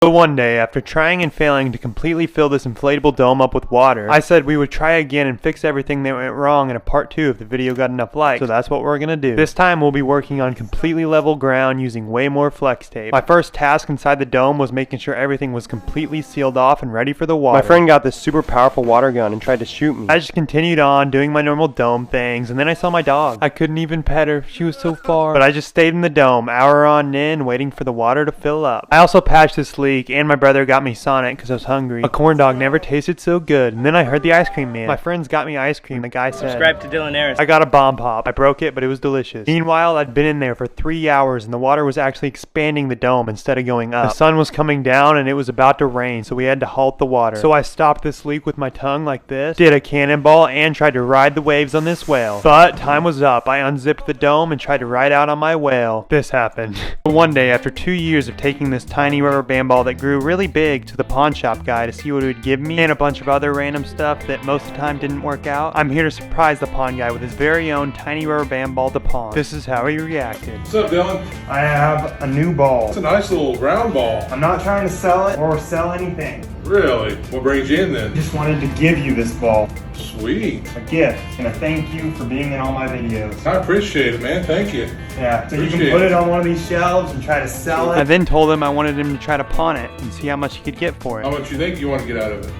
So one day, after trying and failing to completely fill this inflatable dome up with water, I said we would try again and fix everything that went wrong in a part 2 if the video got enough likes. So that's what we're gonna do. This time we'll be working on completely level ground using way more flex tape. My first task inside the dome was making sure everything was completely sealed off and ready for the water. My friend got this super powerful water gun and tried to shoot me. I just continued on doing my normal dome things, and then I saw my dog. I couldn't even pet her, she was so far. But I just stayed in the dome, hour on end, waiting for the water to fill up. I also patched this leak, and my brother got me Sonic because I was hungry. A corn dog never tasted so good. And then I heard the ice cream man. My friends got me ice cream. The guy said, subscribe to Dylan Ayres. I got a bomb pop. I broke it, but it was delicious. Meanwhile, I'd been in there for 3 hours and the water was actually expanding the dome instead of going up. The sun was coming down and it was about to rain, so we had to halt the water. So I stopped this leak with my tongue like this, did a cannonball, and tried to ride the waves on this whale. But time was up. I unzipped the dome and tried to ride out on my whale. This happened. One day, after 2 years of taking this tiny rubber band ball that grew really big to the pawn shop guy to see what he would give me and a bunch of other random stuff that most of the time didn't work out, I'm here to surprise the pawn guy with his very own tiny rubber band ball to pawn. This is how he reacted. What's up, Dylan? I have a new ball. It's a nice little round ball. I'm not trying to sell it or sell anything. Really? What brings you in then? Just wanted to give you this ball. Sweet. A gift and a thank you for being in all my videos. I appreciate it, man. Thank you. Yeah, so you can put it on one of these shelves and try to sell it. I then told him I wanted him to try to pawn it and see how much he could get for it. How much you think you want to get out of it?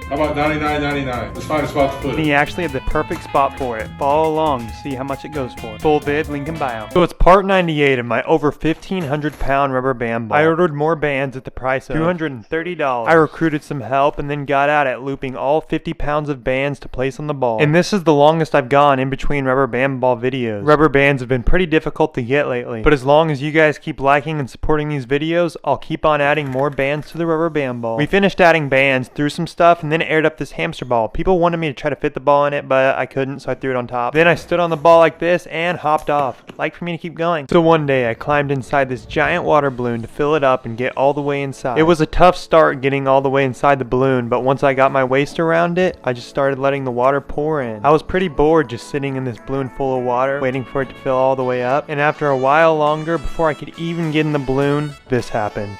How about $99.99? Let's find a spot to put it. He actually had the perfect spot for it. Follow along to see how much it goes for. Full vid, link in bio. So it's part 98 of my over 1,500 pound rubber band ball. I ordered more bands at the price of $230. I recruited some help and then got out at looping all 50 pounds of bands to place on the ball. And this is the longest I've gone in between rubber band ball videos. Rubber bands have been pretty difficult to get lately, but as long as you guys keep liking and supporting these videos, I'll keep on adding more bands to the rubber band ball. We finished adding bands, threw some stuff, and then aired up this hamster ball. People wanted me to try to fit the ball in it, but I couldn't, so I threw it on top. Then I stood on the ball like this and hopped off. Like for me to keep going. So one day I climbed inside this giant water balloon to fill it up and get all the way inside. It was a tough start getting all the way inside the balloon, but once I got my waist around it, I just started letting the water pour in. I was pretty bored just sitting in this balloon full of water, waiting for it to fill all the way up, and after a while longer, before I could even get in the balloon, this happened.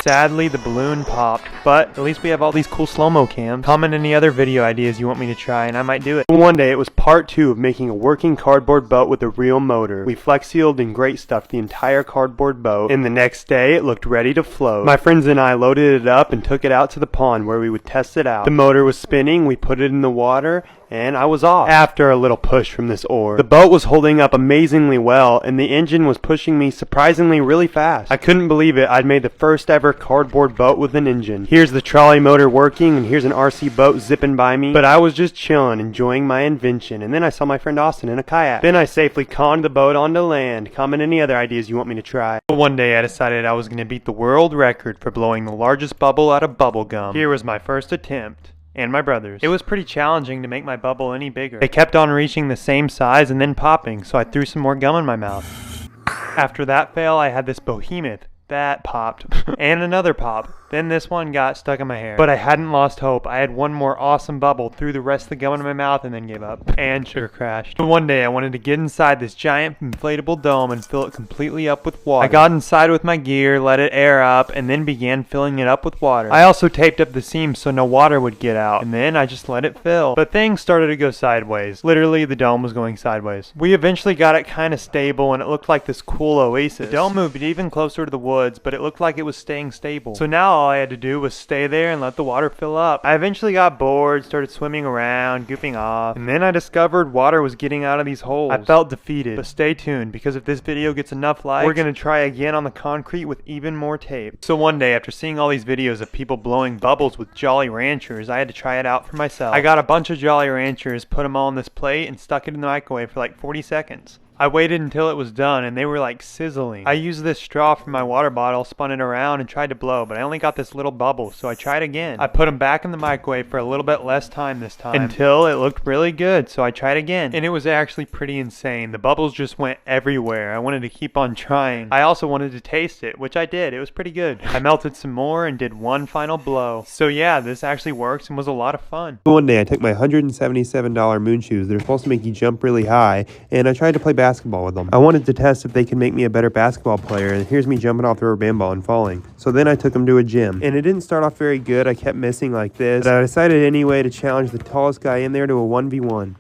Sadly, the balloon popped, but at least we have all these cool slow-mo cams. Comment any other video ideas you want me to try and I might do it. One day, it was part 2 of making a working cardboard boat with a real motor. We flex sealed and great stuffed the entire cardboard boat, and the next day, it looked ready to float. My friends and I loaded it up and took it out to the pond where we would test it out. The motor was spinning, we put it in the water, and I was off. After a little push from this oar, the boat was holding up amazingly well, and the engine was pushing me surprisingly really fast. I couldn't believe it. I'd made the first ever cardboard boat with an engine. Here's the trolley motor working, and here's an RC boat zipping by me, but I was just chilling, enjoying my invention, and then I saw my friend Austin in a kayak. Then I safely conned the boat onto land. Comment any other ideas you want me to try. One day I decided I was going to beat the world record for blowing the largest bubble out of bubble gum. Here was my first attempt. And my brothers. It was pretty challenging to make my bubble any bigger. They kept on reaching the same size and then popping, so I threw some more gum in my mouth. After that fail, I had this behemoth. That popped. And another pop. Then this one got stuck in my hair. But I hadn't lost hope. I had one more awesome bubble, threw the rest of the gum in my mouth, and then gave up. And sugar crashed. But one day I wanted to get inside this giant inflatable dome and fill it completely up with water. I got inside with my gear, let it air up, and then began filling it up with water. I also taped up the seams so no water would get out, and then I just let it fill. But things started to go sideways. Literally, the dome was going sideways. We eventually got it kind of stable, and it looked like this cool oasis. The dome moved even closer to the woods, but it looked like it was staying stable. So now all I had to do was stay there and let the water fill up. I eventually got bored, started swimming around, goofing off, and then I discovered water was getting out of these holes. I felt defeated, but stay tuned, because if this video gets enough likes, we're gonna try again on the concrete with even more tape. So one day, after seeing all these videos of people blowing bubbles with Jolly Ranchers, I had to try it out for myself. I got a bunch of Jolly Ranchers, put them all on this plate, and stuck it in the microwave for like 40 seconds. I waited until it was done and they were like sizzling. I used this straw from my water bottle, spun it around and tried to blow, but I only got this little bubble, so I tried again. I put them back in the microwave for a little bit less time this time until it looked really good, so I tried again. And it was actually pretty insane. The bubbles just went everywhere. I wanted to keep on trying. I also wanted to taste it, which I did. It was pretty good. I melted some more and did one final blow. So yeah, this actually works and was a lot of fun. One day I took my $177 moon shoes. They're supposed to make you jump really high, and I tried to play basketball basketball with them. I wanted to test if they could make me a better basketball player, and here's me jumping off the rubber band ball and falling. So then I took them to a gym, and it didn't start off very good. I kept missing like this, but I decided anyway to challenge the tallest guy in there to a 1v1.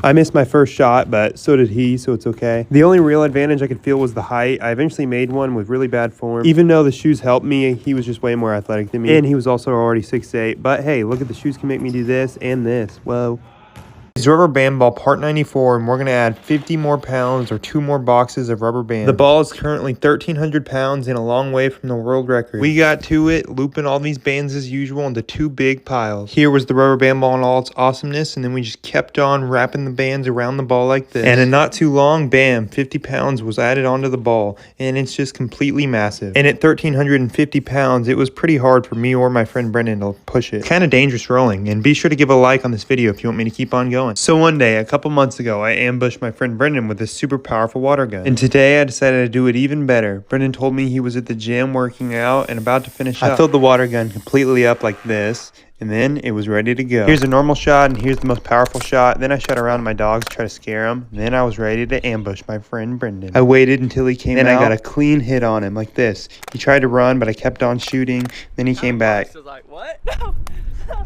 I missed my first shot, but so did he, so it's okay. The only real advantage I could feel was the height. I eventually made one with really bad form. Even though the shoes helped me, he was just way more athletic than me, and he was also already 6'8". But hey, look at the shoes can make me do this and this. Whoa. It's rubber band ball part 94, and we're going to add 50 more pounds or 2 more boxes of rubber band. The ball is currently 1,300 pounds and a long way from the world record. We got to it, looping all these bands as usual into 2 big piles. Here was the rubber band ball in all its awesomeness, and then we just kept on wrapping the bands around the ball like this. And in not too long, bam, 50 pounds was added onto the ball, and it's just completely massive. And at 1,350 pounds, it was pretty hard for me or my friend Brendan to push it. Kind of dangerous rolling, and be sure to give a like on this video if you want me to keep on going. So one day, a couple months ago, I ambushed my friend Brendan with this super powerful water gun. And today I decided to do it even better. Brendan told me he was at the gym working out and about to finish up. I filled the water gun completely up like this, and then it was ready to go. Here's a normal shot, and here's the most powerful shot. Then I shot around my dogs to try to scare them. Then I was ready to ambush my friend Brendan. I waited until he came out. Then I got a clean hit on him like this. He tried to run, but I kept on shooting. Then he came back. I was like, what? No.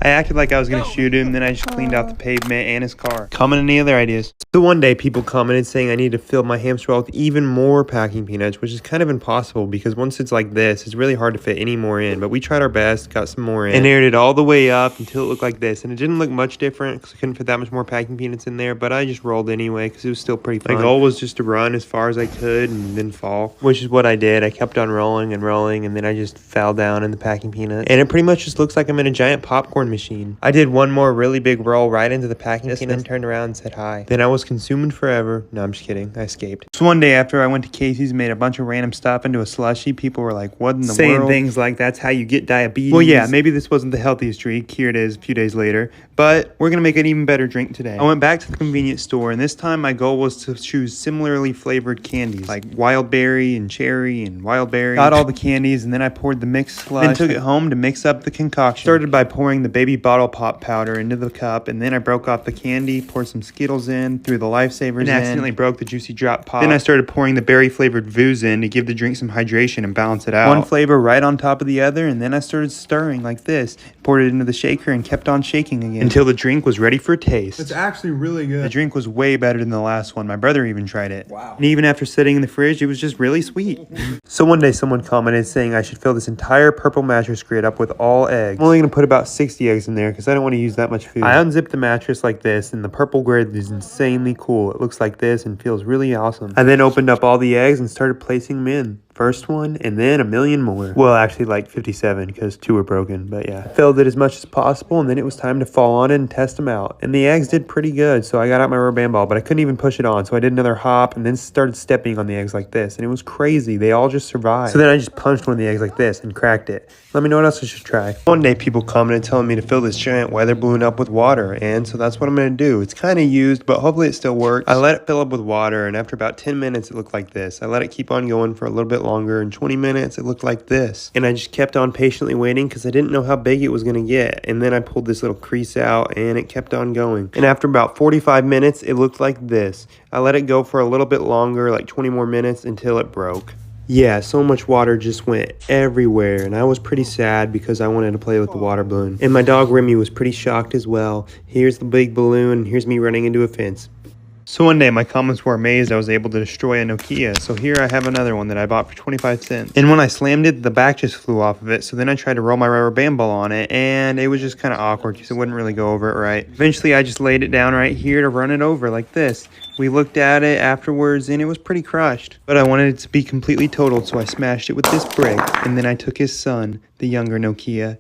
I acted like I was going to shoot him, then I just cleaned out the pavement and his car. Comment any other ideas? So one day, people commented saying I need to fill my hamster wall with even more packing peanuts, which is kind of impossible because once it's like this, it's really hard to fit any more in. But we tried our best, got some more in, and aired it all the way up until it looked like this. And it didn't look much different because I couldn't fit that much more packing peanuts in there, but I just rolled anyway because it was still pretty fun. My goal was just to run as far as I could and then fall, which is what I did. I kept on rolling, and then I just fell down in the packing peanuts. And it pretty much just looks like I'm in a giant popcorn machine. I did one more really big roll right into the packing peanuts, then turned around and said hi. Then I was consumed forever. No, I'm just kidding. I escaped. So one day after I went to Casey's and made a bunch of random stuff into a slushie, people were like, what in the world? Saying things like, that's how you get diabetes. Well, yeah, maybe this wasn't the healthiest drink. Here it is a few days later. But we're going to make an even better drink today. I went back to the convenience store, and this time my goal was to choose similarly flavored candies, like wild berry and cherry and wild berry. Got all the candies, and then I poured the mixed slush. Then took it home to mix up the concoction. Started by pouring the baby bottle pop powder into the cup, and then I broke off the candy, poured some Skittles in, threw the Lifesavers in, and accidentally broke the Juicy Drop pop. Then I started pouring the berry-flavored Vooz in to give the drink some hydration and balance it out. One flavor right on top of the other, and then I started stirring like this. Poured it into the shaker and kept on shaking again until the drink was ready for a taste. It's actually really good. The drink was way better than the last one. My brother even tried it. Wow. And even after sitting in the fridge, it was just really sweet. So one day someone commented saying I should fill this entire purple mattress grid up with all eggs. I'm only going to put about 60 eggs in there because I don't want to use that much food. I unzipped the mattress like this, and the purple grid is insanely cool. It looks like this and feels really awesome. I then opened up all the eggs and started placing them in. First one, and then a million more. Well, actually like 57 because 2 were broken, but yeah. Filled it as much as possible, and then it was time to fall on it and test them out. And the eggs did pretty good, so I got out my rubber band ball, but I couldn't even push it on, so I did another hop and then started stepping on the eggs like this, and it was crazy. They all just survived. So then I just punched one of the eggs like this and cracked it. Let me know what else I should try. One day people commented telling me to fill this giant weather balloon up with water, and so that's what I'm going to do. It's kind of used, but hopefully it still works. I let it fill up with water, and after about 10 minutes it looked like this. I let it keep on going for a little bit longer, and 20 minutes it looked like this. And I just kept on patiently waiting because I didn't know how big it was going to get. And then I pulled this little crease out, and it kept on going. And after about 45 minutes it looked like this. I let it go for a little bit longer, like 20 more minutes, until it broke. Yeah, so much water just went everywhere, and I was pretty sad because I wanted to play with the water balloon. And my dog Remy was pretty shocked as well. Here's the big balloon, and here's me running into a fence. So one day my comments were amazed I was able to destroy a Nokia, so here I have another one that I bought for 25 cents. And when I slammed it, the back just flew off of it, so then I tried to roll my rubber band ball on it, and it was just kind of awkward because it wouldn't really go over it right. Eventually I just laid it down right here to run it over like this. We looked at it afterwards, and it was pretty crushed. But I wanted it to be completely totaled, so I smashed it with this brick, and then I took his son, the younger Nokia.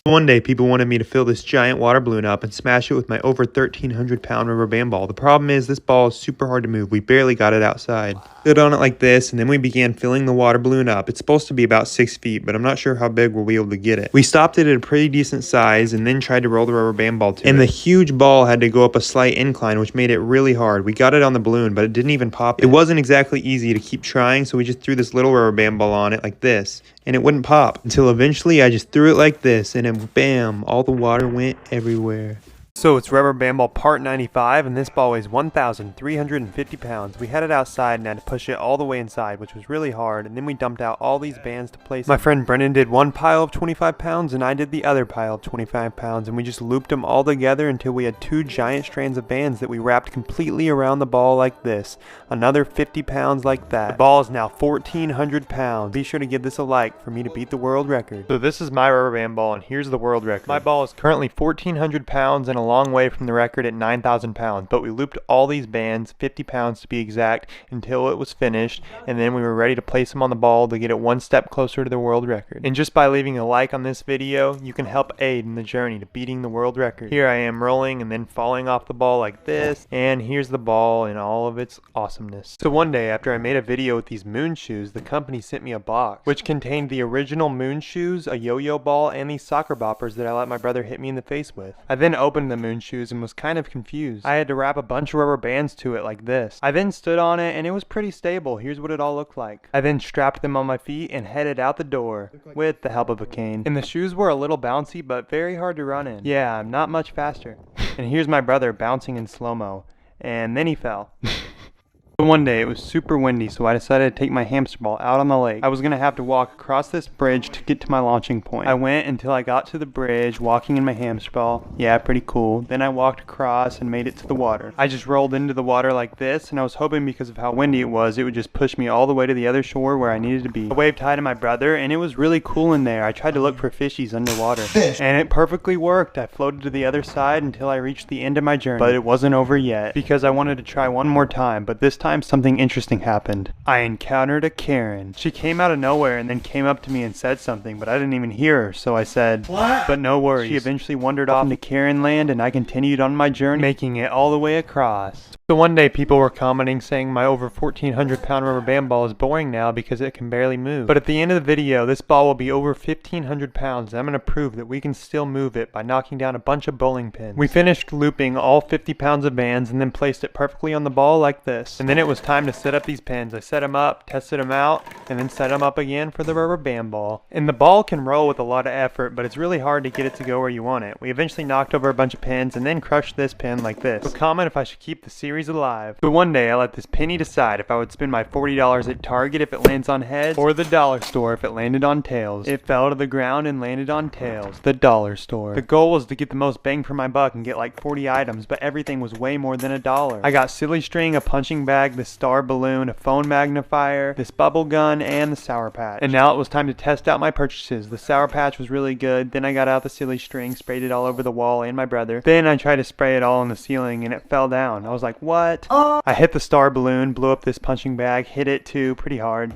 One day, people wanted me to fill this giant water balloon up and smash it with my over 1,300 pound rubber band ball. The problem is this ball is super hard to move. We barely got it outside. Stood on it like this, and then we began filling the water balloon up. It's supposed to be about 6 feet, but I'm not sure how big we'll be able to get it. We stopped it at a pretty decent size and then tried to roll the rubber band ball to it. And the huge ball had to go up a slight incline, which made it really hard. We got it on the balloon, but it didn't even pop. It wasn't exactly easy to keep trying, so we just threw this little rubber band ball on it like this, and it wouldn't pop until eventually I just threw it like this, and then bam, all the water went everywhere. So it's rubber band ball part 95, and this ball weighs 1,350 pounds. We had it outside and had to push it all the way inside, which was really hard, and then we dumped out all these bands to place. My friend Brennan did one pile of 25 pounds, and I did the other pile of 25 pounds, and we just looped them all together until we had 2 giant strands of bands that we wrapped completely around the ball like this. Another 50 pounds like that. The ball is now 1,400 pounds. Be sure to give this a like for me to beat the world record. So this is my rubber band ball, and here's the world record. My ball is currently 1,400 pounds and a long way from the record at 9,000 pounds, but we looped all these bands, 50 pounds to be exact, until it was finished, and then we were ready to place them on the ball to get it one step closer to the world record. And just by leaving a like on this video, you can help aid in the journey to beating the world record. Here I am rolling and then falling off the ball like this, and here's the ball in all of its awesomeness. So one day after I made a video with these moon shoes, the company sent me a box, which contained the original moon shoes, a yo-yo ball, and these soccer boppers that I let my brother hit me in the face with. I then opened the moon shoes and was kind of confused. I had to wrap a bunch of rubber bands to it like this. I then stood on it and it was pretty stable. Here's what it all looked like. I then strapped them on my feet and headed out the door with the help of a cane. And the shoes were a little bouncy but very hard to run in. Yeah, I'm not much faster. And here's my brother bouncing in slow-mo. And then he fell. One day it was super windy, so I decided to take my hamster ball out on the lake. I was going to have to walk across this bridge to get to my launching point. I went until I got to the bridge, walking in my hamster ball. Yeah, pretty cool. Then I walked across and made it to the water. I just rolled into the water like this, and I was hoping because of how windy it was, it would just push me all the way to the other shore where I needed to be. I waved hi to my brother, and it was really cool in there. I tried to look for fishies underwater. And it perfectly worked. I floated to the other side until I reached the end of my journey. But it wasn't over yet, because I wanted to try one more time, but this time something interesting happened. I encountered a Karen. She came out of nowhere and then came up to me and said something, but I didn't even hear her, so I said, "What?" But no worries. She eventually wandered off into Karen land, and I continued on my journey, making it all the way across. So one day people were commenting saying my over 1,400 pound rubber band ball is boring now because it can barely move. But at the end of the video, this ball will be over 1,500 pounds, and I'm going to prove that we can still move it by knocking down a bunch of bowling pins. We finished looping all 50 pounds of bands and then placed it perfectly on the ball like this. And then it was time to set up these pins. I set them up, tested them out, and then set them up again for the rubber band ball. And the ball can roll with a lot of effort, but it's really hard to get it to go where you want it. We eventually knocked over a bunch of pins and then crushed this pin like this. So comment if I should keep the series alive. But one day I let this penny decide if I would spend my $40 at Target if it lands on heads, or the dollar store if it landed on tails. It fell to the ground and landed on tails. The dollar store. The goal was to get the most bang for my buck and get like 40 items, but everything was way more than $1. I got silly string, a punching bag, the star balloon, a phone magnifier, this bubble gun, and the Sour Patch. And now it was time to test out my purchases. The Sour Patch was really good. Then I got out the silly string, sprayed it all over the wall and my brother. Then I tried to spray it all on the ceiling and it fell down. I was like, what? I hit the star balloon, blew up this punching bag, hit it too pretty hard.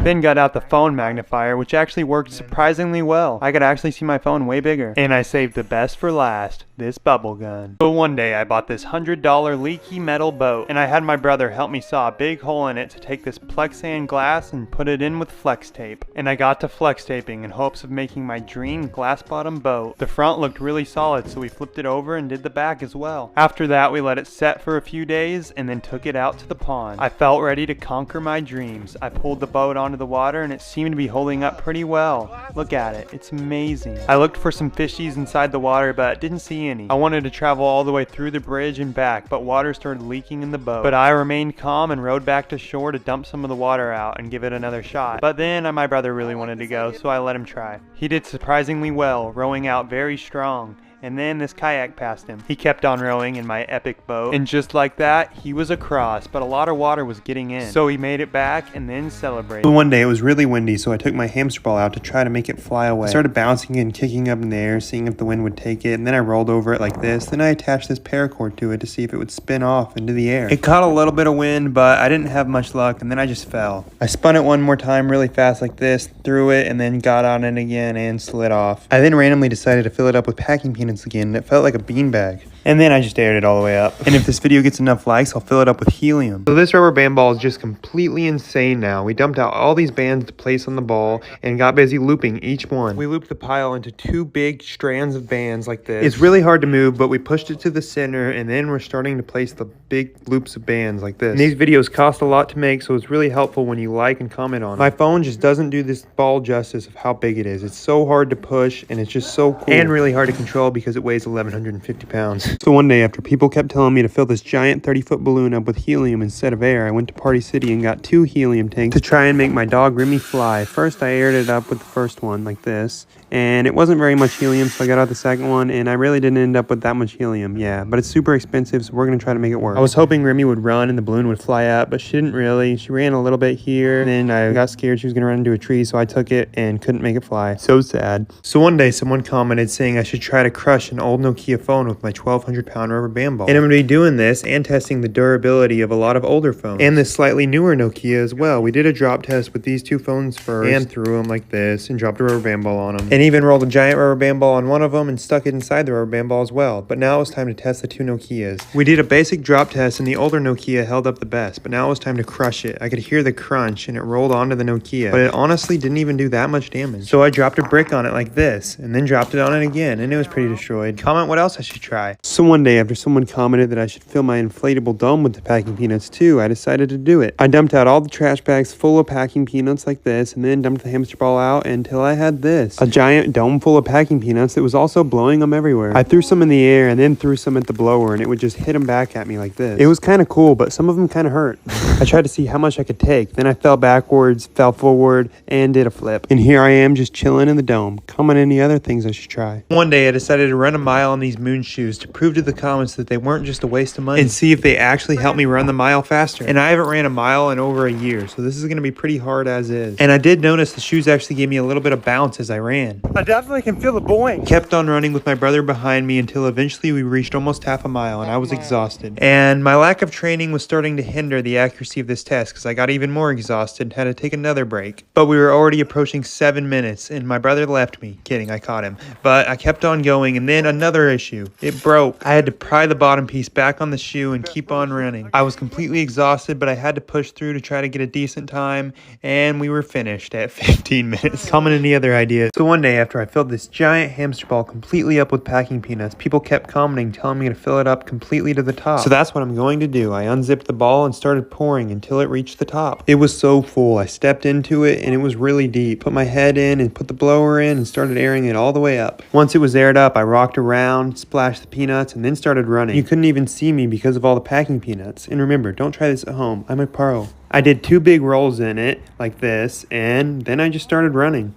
Then got out the phone magnifier, which actually worked surprisingly well. I could actually see my phone way bigger. And I saved the best for last, this bubble gun. So one day I bought this $100 leaky metal boat, and I had my brother help me saw a big hole in it to take this Plexan glass and put it in with flex tape. And I got to flex taping in hopes of making my dream glass bottom boat. The front looked really solid, so we flipped it over and did the back as well. After that we let it set for a few days and then took it out to the pond. I felt ready to conquer my dreams. I pulled the boat onto the water and it seemed to be holding up pretty well. Look at it, it's amazing. I looked for some fishies inside the water but didn't see any. I wanted to travel all the way through the bridge and back, but water started leaking in the boat. But I remained calm and rowed back to shore to dump some of the water out and give it another shot. But then my brother really wanted to go, so I let him try. He did surprisingly well, rowing out very strong. And then this kayak passed him. He kept on rowing in my epic boat, and just like that, he was across, but a lot of water was getting in. So he made it back and then celebrated. One day it was really windy, so I took my hamster ball out to try to make it fly away. I started bouncing and kicking up in the air, seeing if the wind would take it, and then I rolled over it like this. Then I attached this paracord to it to see if it would spin off into the air. It caught a little bit of wind, but I didn't have much luck, and then I just fell. I spun it one more time really fast like this, threw it, and then got on it again and slid off. I then randomly decided to fill it up with packing peanuts again, and it felt like a beanbag. And then I just aired it all the way up. And if this video gets enough likes, I'll fill it up with helium. So this rubber band ball is just completely insane now. We dumped out all these bands to place on the ball and got busy looping each one. We looped the pile into 2 big strands of bands like this. It's really hard to move, but we pushed it to the center, and then we're starting to place the big loops of bands like this. And these videos cost a lot to make, so it's really helpful when you like and comment on it. My phone just doesn't do this ball justice of how big it is. It's so hard to push, and it's just so cool. And really hard to control because it weighs 1,150 pounds. So one day, after people kept telling me to fill this giant 30-foot balloon up with helium instead of air, I went to Party City and got 2 helium tanks to try and make my dog Remy fly. First, I aired it up with the first one like this, and it wasn't very much helium, so I got out the second one, and I really didn't end up with that much helium. Yeah, but it's super expensive, so we're gonna try to make it work. I was hoping Remy would run and the balloon would fly up, but she didn't really. She ran a little bit here, and then I got scared she was gonna run into a tree, so I took it and couldn't make it fly. So sad. So one day, someone commented saying I should try to crush an old Nokia phone with my 1,200-pound rubber band ball. And I'm gonna be doing this and testing the durability of a lot of older phones. And this slightly newer Nokia as well. We did a drop test with these 2 phones first, and threw them like this, and dropped a rubber band ball on them. And even rolled a giant rubber band ball on one of them and stuck it inside the rubber band ball as well. But now it was time to test the 2 Nokias. We did a basic drop test, and the older Nokia held up the best, but now it was time to crush it. I could hear the crunch, and it rolled onto the Nokia, but it honestly didn't even do that much damage. So I dropped a brick on it like this, and then dropped it on it again, and it was pretty destroyed. Comment what else I should try. So one day, after someone commented that I should fill my inflatable dome with the packing peanuts too, I decided to do it. I dumped out all the trash bags full of packing peanuts like this, and then dumped the hamster ball out until I had this, a giant dome full of packing peanuts that was also blowing them everywhere. I threw some in the air and then threw some at the blower, and it would just hit them back at me like this. It was kind of cool, but some of them kind of hurt. I tried to see how much I could take. Then I fell backwards, fell forward, and did a flip. And here I am just chilling in the dome. Comment any other things I should try. One day I decided to run a mile on these moon shoes to prove to the comments that they weren't just a waste of money, and see if they actually helped me run the mile faster. And I haven't ran a mile in over a year, so this is going to be pretty hard as is. And I did notice the shoes actually gave me a little bit of bounce as I ran. I definitely can feel the boing. Kept on running with my brother behind me until eventually we reached almost half a mile, and I was exhausted. And my lack of training was starting to hinder the accuracy of this test because I got even more exhausted and had to take another break. But we were already approaching 7 minutes, and my brother left me. Kidding, I caught him. But I kept on going, and then another issue. It broke. I had to pry the bottom piece back on the shoe and keep on running. I was completely exhausted, but I had to push through to try to get a decent time, and we were finished at 15 minutes. Comment any other ideas. So one day after I filled this giant hamster ball completely up with packing peanuts, people kept commenting, telling me to fill it up completely to the top. So that's what I'm going to do. I unzipped the ball and started pouring until it reached the top. It was so full. I stepped into it, and it was really deep. Put my head in and put the blower in and started airing it all the way up. Once it was aired up, I rocked around, splashed the peanuts, and then started running. You couldn't even see me because of all the packing peanuts. And remember, don't try this at home. I'm a pro. I did 2 big rolls in it, like this, and then I just started running.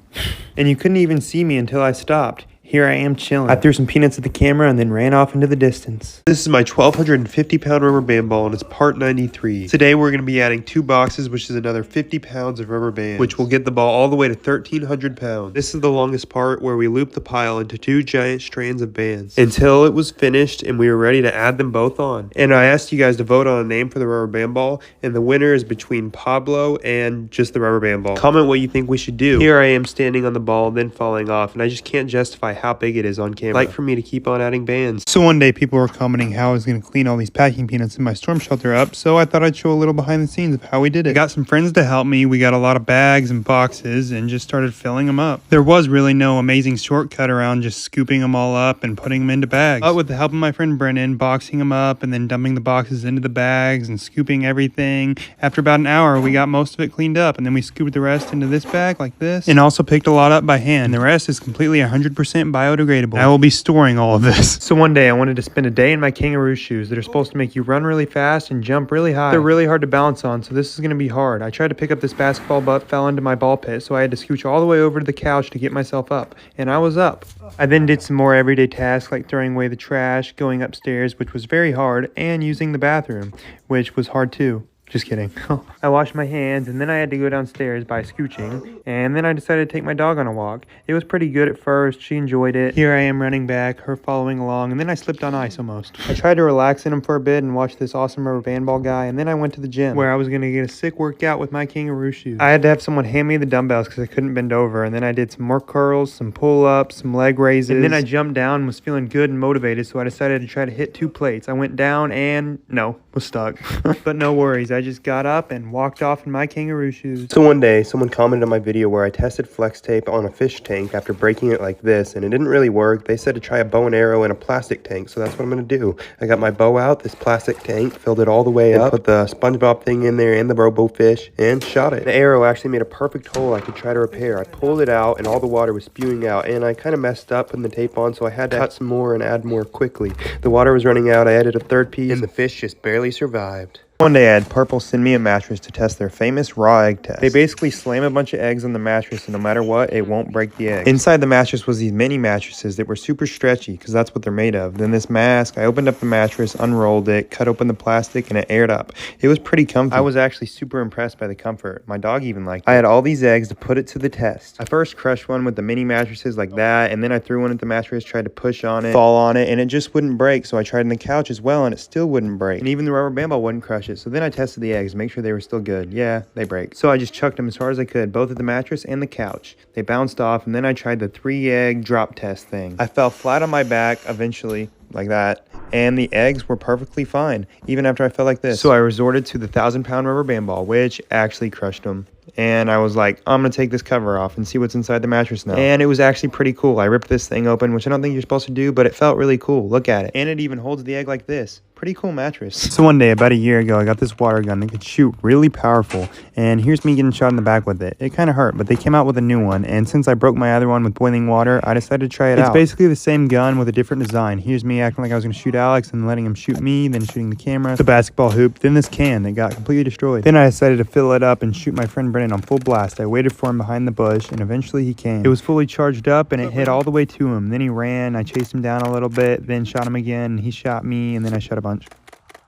And you couldn't even see me until I stopped. Here I am chilling. I threw some peanuts at the camera and then ran off into the distance. This is my 1,250-pound rubber band ball, and it's part 93. Today we're going to be adding 2 boxes, which is another 50 pounds of rubber band, which will get the ball all the way to 1,300 pounds. This is the longest part, where we looped the pile into 2 giant strands of bands until it was finished and we were ready to add them both on. And I asked you guys to vote on a name for the rubber band ball, and the winner is between Pablo and just the rubber band ball. Comment what you think we should do. Here I am standing on the ball, then falling off, and I just can't justify how big it is on camera. Like for me to keep on adding bands. So one day people were commenting how I was going to clean all these packing peanuts in my storm shelter up, so I thought I'd show a little behind the scenes of how we did it. I got some friends to help me. We got a lot of bags and boxes and just started filling them up. There was really no amazing shortcut around just scooping them all up and putting them into bags. But with the help of my friend Brennan, boxing them up and then dumping the boxes into the bags and scooping everything, after about an hour we got most of it cleaned up, and then we scooped the rest into this bag like this, and also picked a lot up by hand. And the rest is completely 100% biodegradable. I will be storing all of this. So one day I wanted to spend a day in my kangaroo shoes that are supposed to make you run really fast and jump really high. They're really hard to balance on, so this is going to be hard. I tried to pick up this basketball but fell into my ball pit, so I had to scooch all the way over to the couch to get myself up, and I was up. I then did some more everyday tasks like throwing away the trash, going upstairs, which was very hard, and using the bathroom, which was hard too. Just kidding. I washed my hands, and then I had to go downstairs by scooching, and then I decided to take my dog on a walk. It was pretty good at first. She enjoyed it. Here I am running back, her following along, and then I slipped on ice almost. I tried to relax in him for a bit and watch this awesome rubber band ball guy, and then I went to the gym where I was going to get a sick workout with my kangaroo shoes. I had to have someone hand me the dumbbells because I couldn't bend over, and then I did some more curls, some pull-ups, some leg raises, and then I jumped down and was feeling good and motivated, so I decided to try to hit 2 plates. I went down and was stuck. But no worries, I just got up and walked off in my kangaroo shoes. So one day, someone commented on my video where I tested flex tape on a fish tank after breaking it like this, and it didn't really work. They said to try a bow and arrow in a plastic tank, so that's what I'm going to do. I got my bow out, this plastic tank, filled it all the way up, put the SpongeBob thing in there and the robo fish, and shot it. The arrow actually made a perfect hole I could try to repair. I pulled it out, and all the water was spewing out, and I kind of messed up putting the tape on, so I had to cut some more and add more quickly. The water was running out, I added a third piece, and the fish just barely survived. One day I had Purple send me a mattress to test their famous raw egg test. They basically slam a bunch of eggs on the mattress and no matter what, it won't break the egg. Inside the mattress was these mini mattresses that were super stretchy because that's what they're made of. Then this mask, I opened up the mattress, unrolled it, cut open the plastic, and it aired up. It was pretty comfy. I was actually super impressed by the comfort. My dog even liked it. I had all these eggs to put it to the test. I first crushed one with the mini mattresses like that, and then I threw one at the mattress, tried to push on it, fall on it, and it just wouldn't break. So I tried on the couch as well, and it still wouldn't break. And even the rubber band ball wouldn't crush it. So then I tested the eggs, make sure they were still good. Yeah, they break. So I just chucked them as far as I could, both at the mattress and the couch. They bounced off, and then I tried the 3-egg drop test thing. I fell flat on my back eventually, like that, and the eggs were perfectly fine, even after I fell like this. So I resorted to the 1,000-pound rubber band ball, which actually crushed them. And I was like, I'm going to take this cover off and see what's inside the mattress now. And it was actually pretty cool. I ripped this thing open, which I don't think you're supposed to do, but it felt really cool. Look at it. And it even holds the egg like this. Pretty cool mattress. So one day, about a year ago, I got this water gun that could shoot really powerful. And here's me getting shot in the back with it. It kind of hurt, but they came out with a new one. And since I broke my other one with boiling water, I decided to try it out. It's basically the same gun with a different design. Here's me acting like I was going to shoot Alex and letting him shoot me, then shooting the camera, the basketball hoop, then this can that got completely destroyed. Then I decided to fill it up and shoot my friend Brennan on full blast. I waited for him behind the bush, and eventually he came. It was fully charged up, and it hit all the way to him. Then he ran. I chased him down a little bit, then shot him again, and he shot me, and then I shot a bunch.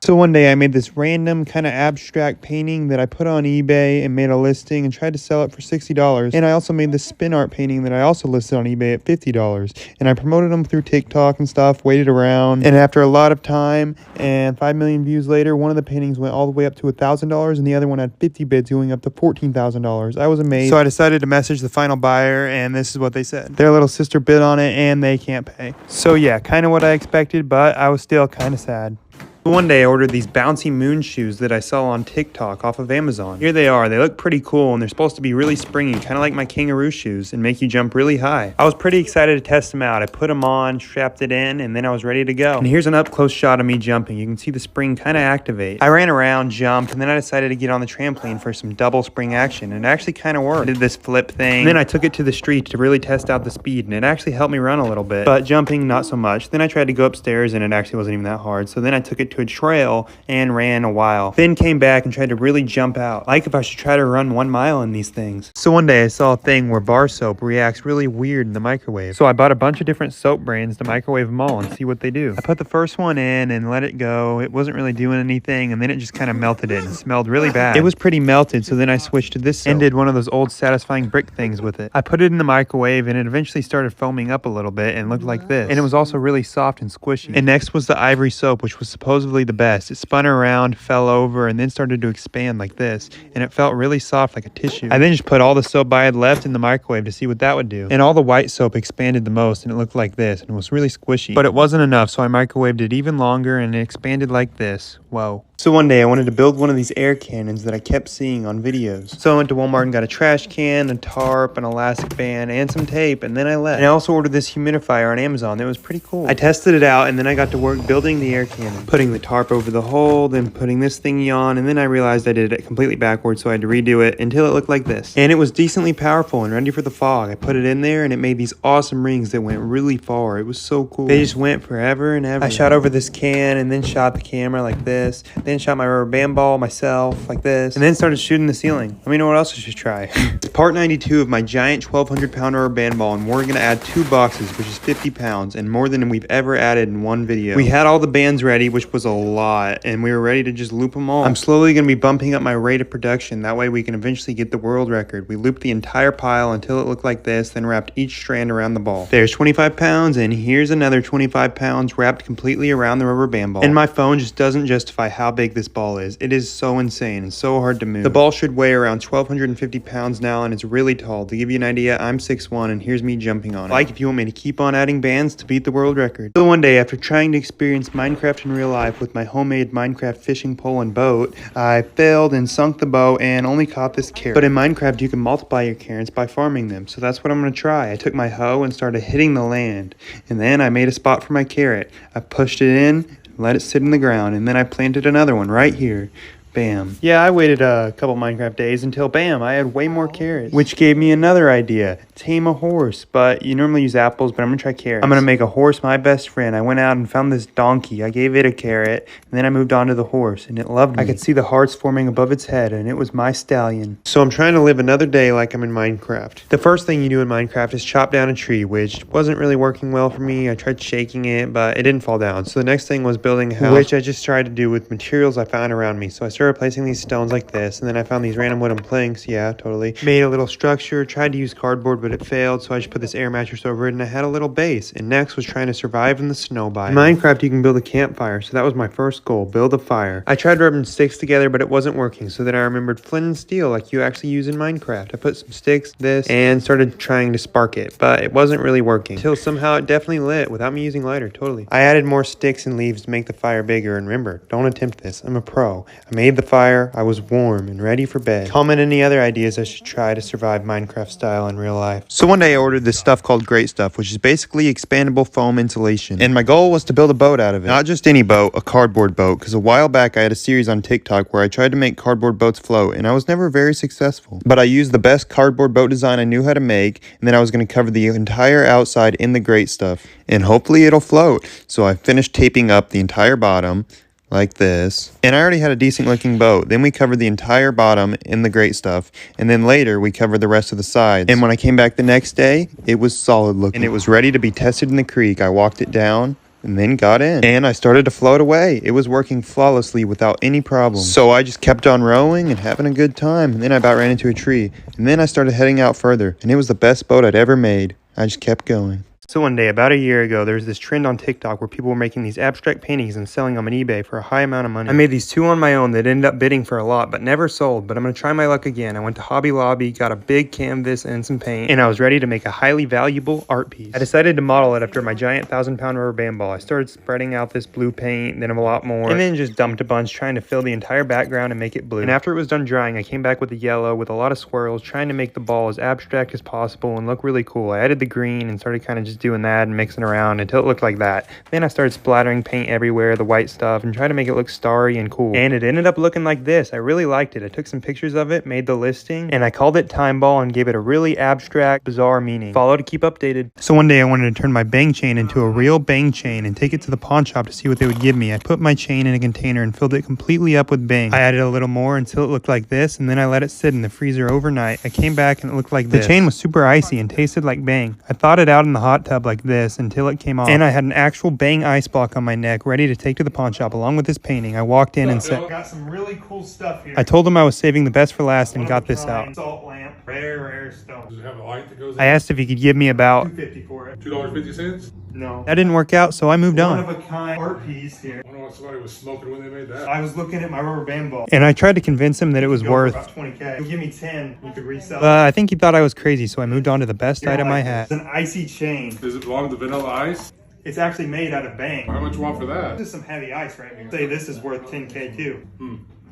So one day I made this random kind of abstract painting that I put on eBay and made a listing and tried to sell it for $60. And I also made this spin art painting that I also listed on eBay at $50. And I promoted them through TikTok and stuff, waited around. And after a lot of time and 5 million views later, one of the paintings went all the way up to $1,000 and the other one had 50 bids going up to $14,000. I was amazed. So I decided to message the final buyer, and this is what they said. Their little sister bid on it and they can't pay. So yeah, kind of what I expected, but I was still kind of sad. One day I ordered these bouncy moon shoes that I saw on TikTok off of Amazon. Here they are. They look pretty cool and they're supposed to be really springy, kind of like my kangaroo shoes, and make you jump really high. I was pretty excited to test them out. I put them on, strapped it in, and then I was ready to go. And here's an up close shot of me jumping. You can see the spring kind of activate. I ran around, jumped, and then I decided to get on the trampoline for some double spring action, and it actually kind of worked. I did this flip thing, and then I took it to the street to really test out the speed, and it actually helped me run a little bit, but jumping not so much. Then I tried to go upstairs, and it actually wasn't even that hard, so then I took it to a trail and ran a while. Then came back and tried to really jump out, like if I should try to run 1 mile in these things. So one day I saw a thing where bar soap reacts really weird in the microwave. So I bought a bunch of different soap brands to microwave them all and see what they do. I put the first one in and let it go. It wasn't really doing anything, and then it just kind of melted it and smelled really bad. It was pretty melted, so then I switched to this soap and did one of those old satisfying brick things with it. I put it in the microwave and it eventually started foaming up a little bit and looked like this. And it was also really soft and squishy. And next was the ivory soap, which was supposedly the best. It spun around, fell over, and then started to expand like this, and it felt really soft like a tissue. I then just put all the soap I had left in the microwave to see what that would do, and all the white soap expanded the most, and it looked like this, and it was really squishy. But it wasn't enough, so I microwaved it even longer, and it expanded like this. Whoa. So one day I wanted to build one of these air cannons that I kept seeing on videos. So I went to Walmart and got a trash can, a tarp, an elastic band, and some tape, and then I left. And I also ordered this humidifier on Amazon. It was pretty cool. I tested it out, and then I got to work building the air cannon, putting the tarp over the hole, then putting this thingy on, and then I realized I did it completely backwards, so I had to redo it until it looked like this. And it was decently powerful and ready for the fog. I put it in there, and it made these awesome rings that went really far. It was so cool. They just went forever and ever. I shot over this can, and then shot the camera like this. Then then shot my rubber band ball myself like this, and then started shooting the ceiling. Let me know what else I should try. It's part 92 of my giant 1,200 pound rubber band ball, and we're gonna add 2 boxes, which is 50 pounds, and more than we've ever added in one video. We had all the bands ready, which was a lot, and we were ready to just loop them all. I'm slowly gonna be bumping up my rate of production, that way we can eventually get the world record. We looped the entire pile until it looked like this, then wrapped each strand around the ball. There's 25 pounds, and here's another 25 pounds wrapped completely around the rubber band ball. And my phone just doesn't justify how big this ball is. It is so insane and so hard to move. The ball should weigh around 1,250 pounds now, and it's really tall. To give you an idea, I'm 6'1", and here's me jumping on it. Like if you want me to keep on adding bands to beat the world record. So one day, after trying to experience Minecraft in real life with my homemade Minecraft fishing pole and boat, I failed and sunk the boat and only caught this carrot. But in Minecraft, you can multiply your carrots by farming them, so that's what I'm going to try. I took my hoe and started hitting the land, and then I made a spot for my carrot. I pushed it in, let it sit in the ground, and then I planted another one right here. Bam. Yeah, I waited a couple Minecraft days until bam, I had way more carrots. Which gave me another idea. Tame a horse. But you normally use apples, but I'm gonna try carrots. I'm gonna make a horse my best friend. I went out and found this donkey. I gave it a carrot, and then I moved on to the horse, and it loved me. I could see the hearts forming above its head, and it was my stallion. So I'm trying to live another day like I'm in Minecraft. The first thing you do in Minecraft is chop down a tree, which wasn't really working well for me. I tried shaking it, but it didn't fall down. So the next thing was building a house, which I just tried to do with materials I found around me. So I started placing these stones like this, and then I found these random wooden planks. Yeah, totally. Made a little structure, tried to use cardboard, but it failed, so I just put this air mattress over it, and I had a little base. And next was trying to survive in the snow biome. In Minecraft, you can build a campfire, so that was my first goal, build a fire. I tried rubbing sticks together, but it wasn't working, so then I remembered flint and steel like you actually use in Minecraft. I put some sticks, this, and started trying to spark it, but it wasn't really working. Until somehow it definitely lit without me using lighter, totally. I added more sticks and leaves to make the fire bigger, and remember, don't attempt this. I'm a pro. I made the fire. I was warm and ready for bed. Comment any other ideas I should try to survive Minecraft style in real life. So one day I ordered this stuff called Great Stuff, which is basically expandable foam insulation. And my goal was to build a boat out of it. Not just any boat, a cardboard boat, because a while back I had a series on TikTok where I tried to make cardboard boats float, and I was never very successful. But I used the best cardboard boat design I knew how to make, and then I was going to cover the entire outside in the Great Stuff. And hopefully it'll float. So I finished taping up the entire bottom, like this. And I already had a decent looking boat. Then we covered the entire bottom in the Great Stuff, and then later we covered the rest of the sides. And when I came back the next day, it was solid looking, and it was ready to be tested in the creek. I walked it down and then got in, and I started to float away. It was working flawlessly without any problem. So I just kept on rowing and having a good time, and then I about ran into a tree, and then I started heading out further, and it was the best boat I'd ever made. I just kept going. So one day, about a year ago, there was this trend on TikTok where people were making these abstract paintings and selling them on eBay for a high amount of money. I made these 2 on my own that ended up bidding for a lot, but never sold. But I'm going to try my luck again. I went to Hobby Lobby, got a big canvas and some paint, and I was ready to make a highly valuable art piece. I decided to model it after my giant 1,000-pound rubber band ball. I started spreading out this blue paint, then a lot more, and then just dumped a bunch, trying to fill the entire background and make it blue. And after it was done drying, I came back with the yellow with a lot of swirls, trying to make the ball as abstract as possible and look really cool. I added the green and started kind of just doing that and mixing around until it looked like that. Then I started splattering paint everywhere, the white stuff, and trying to make it look starry and cool. And it ended up looking like this. I really liked it. I took some pictures of it, made the listing, and I called it Time Ball and gave it a really abstract, bizarre meaning. Follow to keep updated. So one day I wanted to turn my bang chain into a real bang chain and take it to the pawn shop to see what they would give me. I put my chain in a container and filled it completely up with bang. I added a little more until it looked like this, and then I let it sit in the freezer overnight. I came back and it looked like this. The chain was super icy and tasted like bang. I thawed it out in the hot tub like this until it came off. And I had an actual bang ice block on my neck ready to take to the pawn shop along with this painting. I walked in and said, Got some really cool stuff here. I told them I was saving the best for last and got this out. Salt lamp, rare stone. Does it have a light that goes in? I asked if he could give me about $2.50 for it. $2.50? No. That didn't work out, so I moved One on. of a kind art piece here. I wonder what somebody was smoking when they made that. I was looking at my rubber band ball. And I tried to convince him that it was Go for worth. about 20K. He'll give me 10. We could resell. I think he thought I was crazy, so I moved on to the best item I had. It's an icy chain. Does it belong to Vanilla Ice? It's actually made out of bang. How much you want for that? This is some heavy ice right here. Say this is worth 10K too.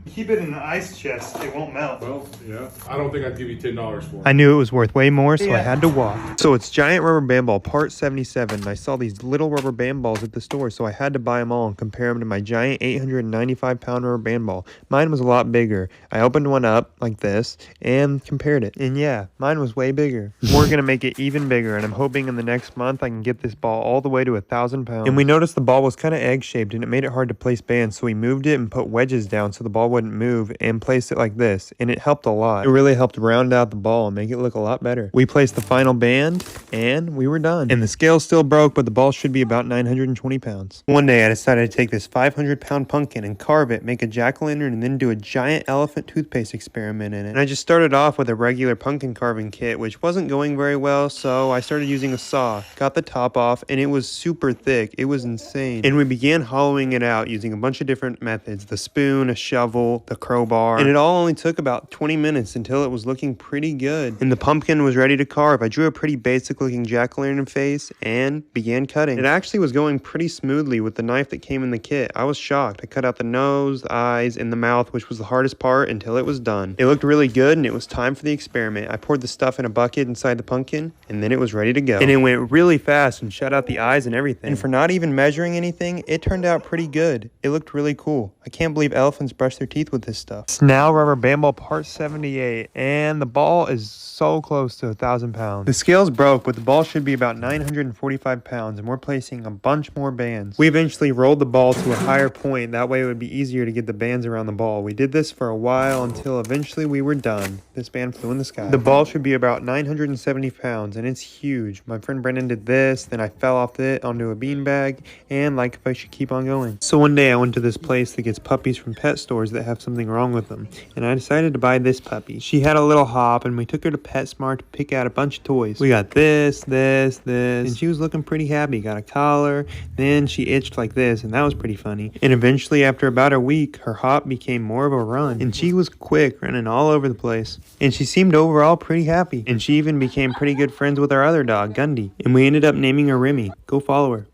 Keep it in an ice chest, it won't melt. Well, yeah. I don't think I'd give you $10 for it. I knew it was worth way more, so I had to walk. So it's giant rubber band ball, part 77. I saw these little rubber band balls at the store, so I had to buy them all and compare them to my giant 895-pound rubber band ball. Mine was a lot bigger. I opened one up like this and compared it. And yeah, mine was way bigger. We're going to make it even bigger, and I'm hoping in the next month I can get this ball all the way to 1,000 pounds. And we noticed the ball was kind of egg-shaped, and it made it hard to place bands, so we moved it and put wedges down so the ball wouldn't move and placed it like this, and it helped a lot. It really helped round out the ball and make it look a lot better. We placed the final band and we were done. And the scale still broke, but the ball should be about 920 pounds. One day I decided to take this 500-pound pumpkin and carve it, make a jack-o'-lantern, and then do a giant elephant toothpaste experiment in it. And I just started off with a regular pumpkin carving kit, which wasn't going very well, so I started using a saw, got the top off, and it was super thick. It was insane. And we began hollowing it out using a bunch of different methods: the spoon, a shovel, the crowbar, and it all only took about 20 minutes until it was looking pretty good. And the pumpkin was ready to carve. I drew a pretty basic looking jack-o'-lantern face and began cutting. It actually was going pretty smoothly with the knife that came in the kit. I was shocked. I cut out the nose, the eyes, and the mouth, which was the hardest part, until it was done. It looked really good, and it was time for the experiment. I poured the stuff in a bucket inside the pumpkin, and then it was ready to go. And it went really fast and shut out the eyes and everything. And for not even measuring anything, it turned out pretty good. It looked really cool. I can't believe elephants brush their teeth with this stuff. It's now rubber band ball part 78, and the ball is so close to 1,000 pounds. The scales broke, but the ball should be about 945 pounds, and we're placing a bunch more bands. We eventually rolled the ball to a higher point. That way it would be easier to get the bands around the ball. We did this for a while until eventually we were done. This band flew in the sky. The ball should be about 970 pounds, and it's huge. My friend Brendan did this, then I fell off it onto a beanbag, and like if I should keep on going. So one day I went to this place that gets puppies from pet stores that have something wrong with them, and I decided to buy this puppy. She had a little hop, and we took her to PetSmart to pick out a bunch of toys. We got this, and she was looking pretty happy. Got a collar, then she itched like this, and that was pretty funny. And eventually, after about a week, her hop became more of a run, and she was quick, running all over the place. And she seemed overall pretty happy, and she even became pretty good friends with our other dog, Gundy, and we ended up naming her Remy. Go follow her.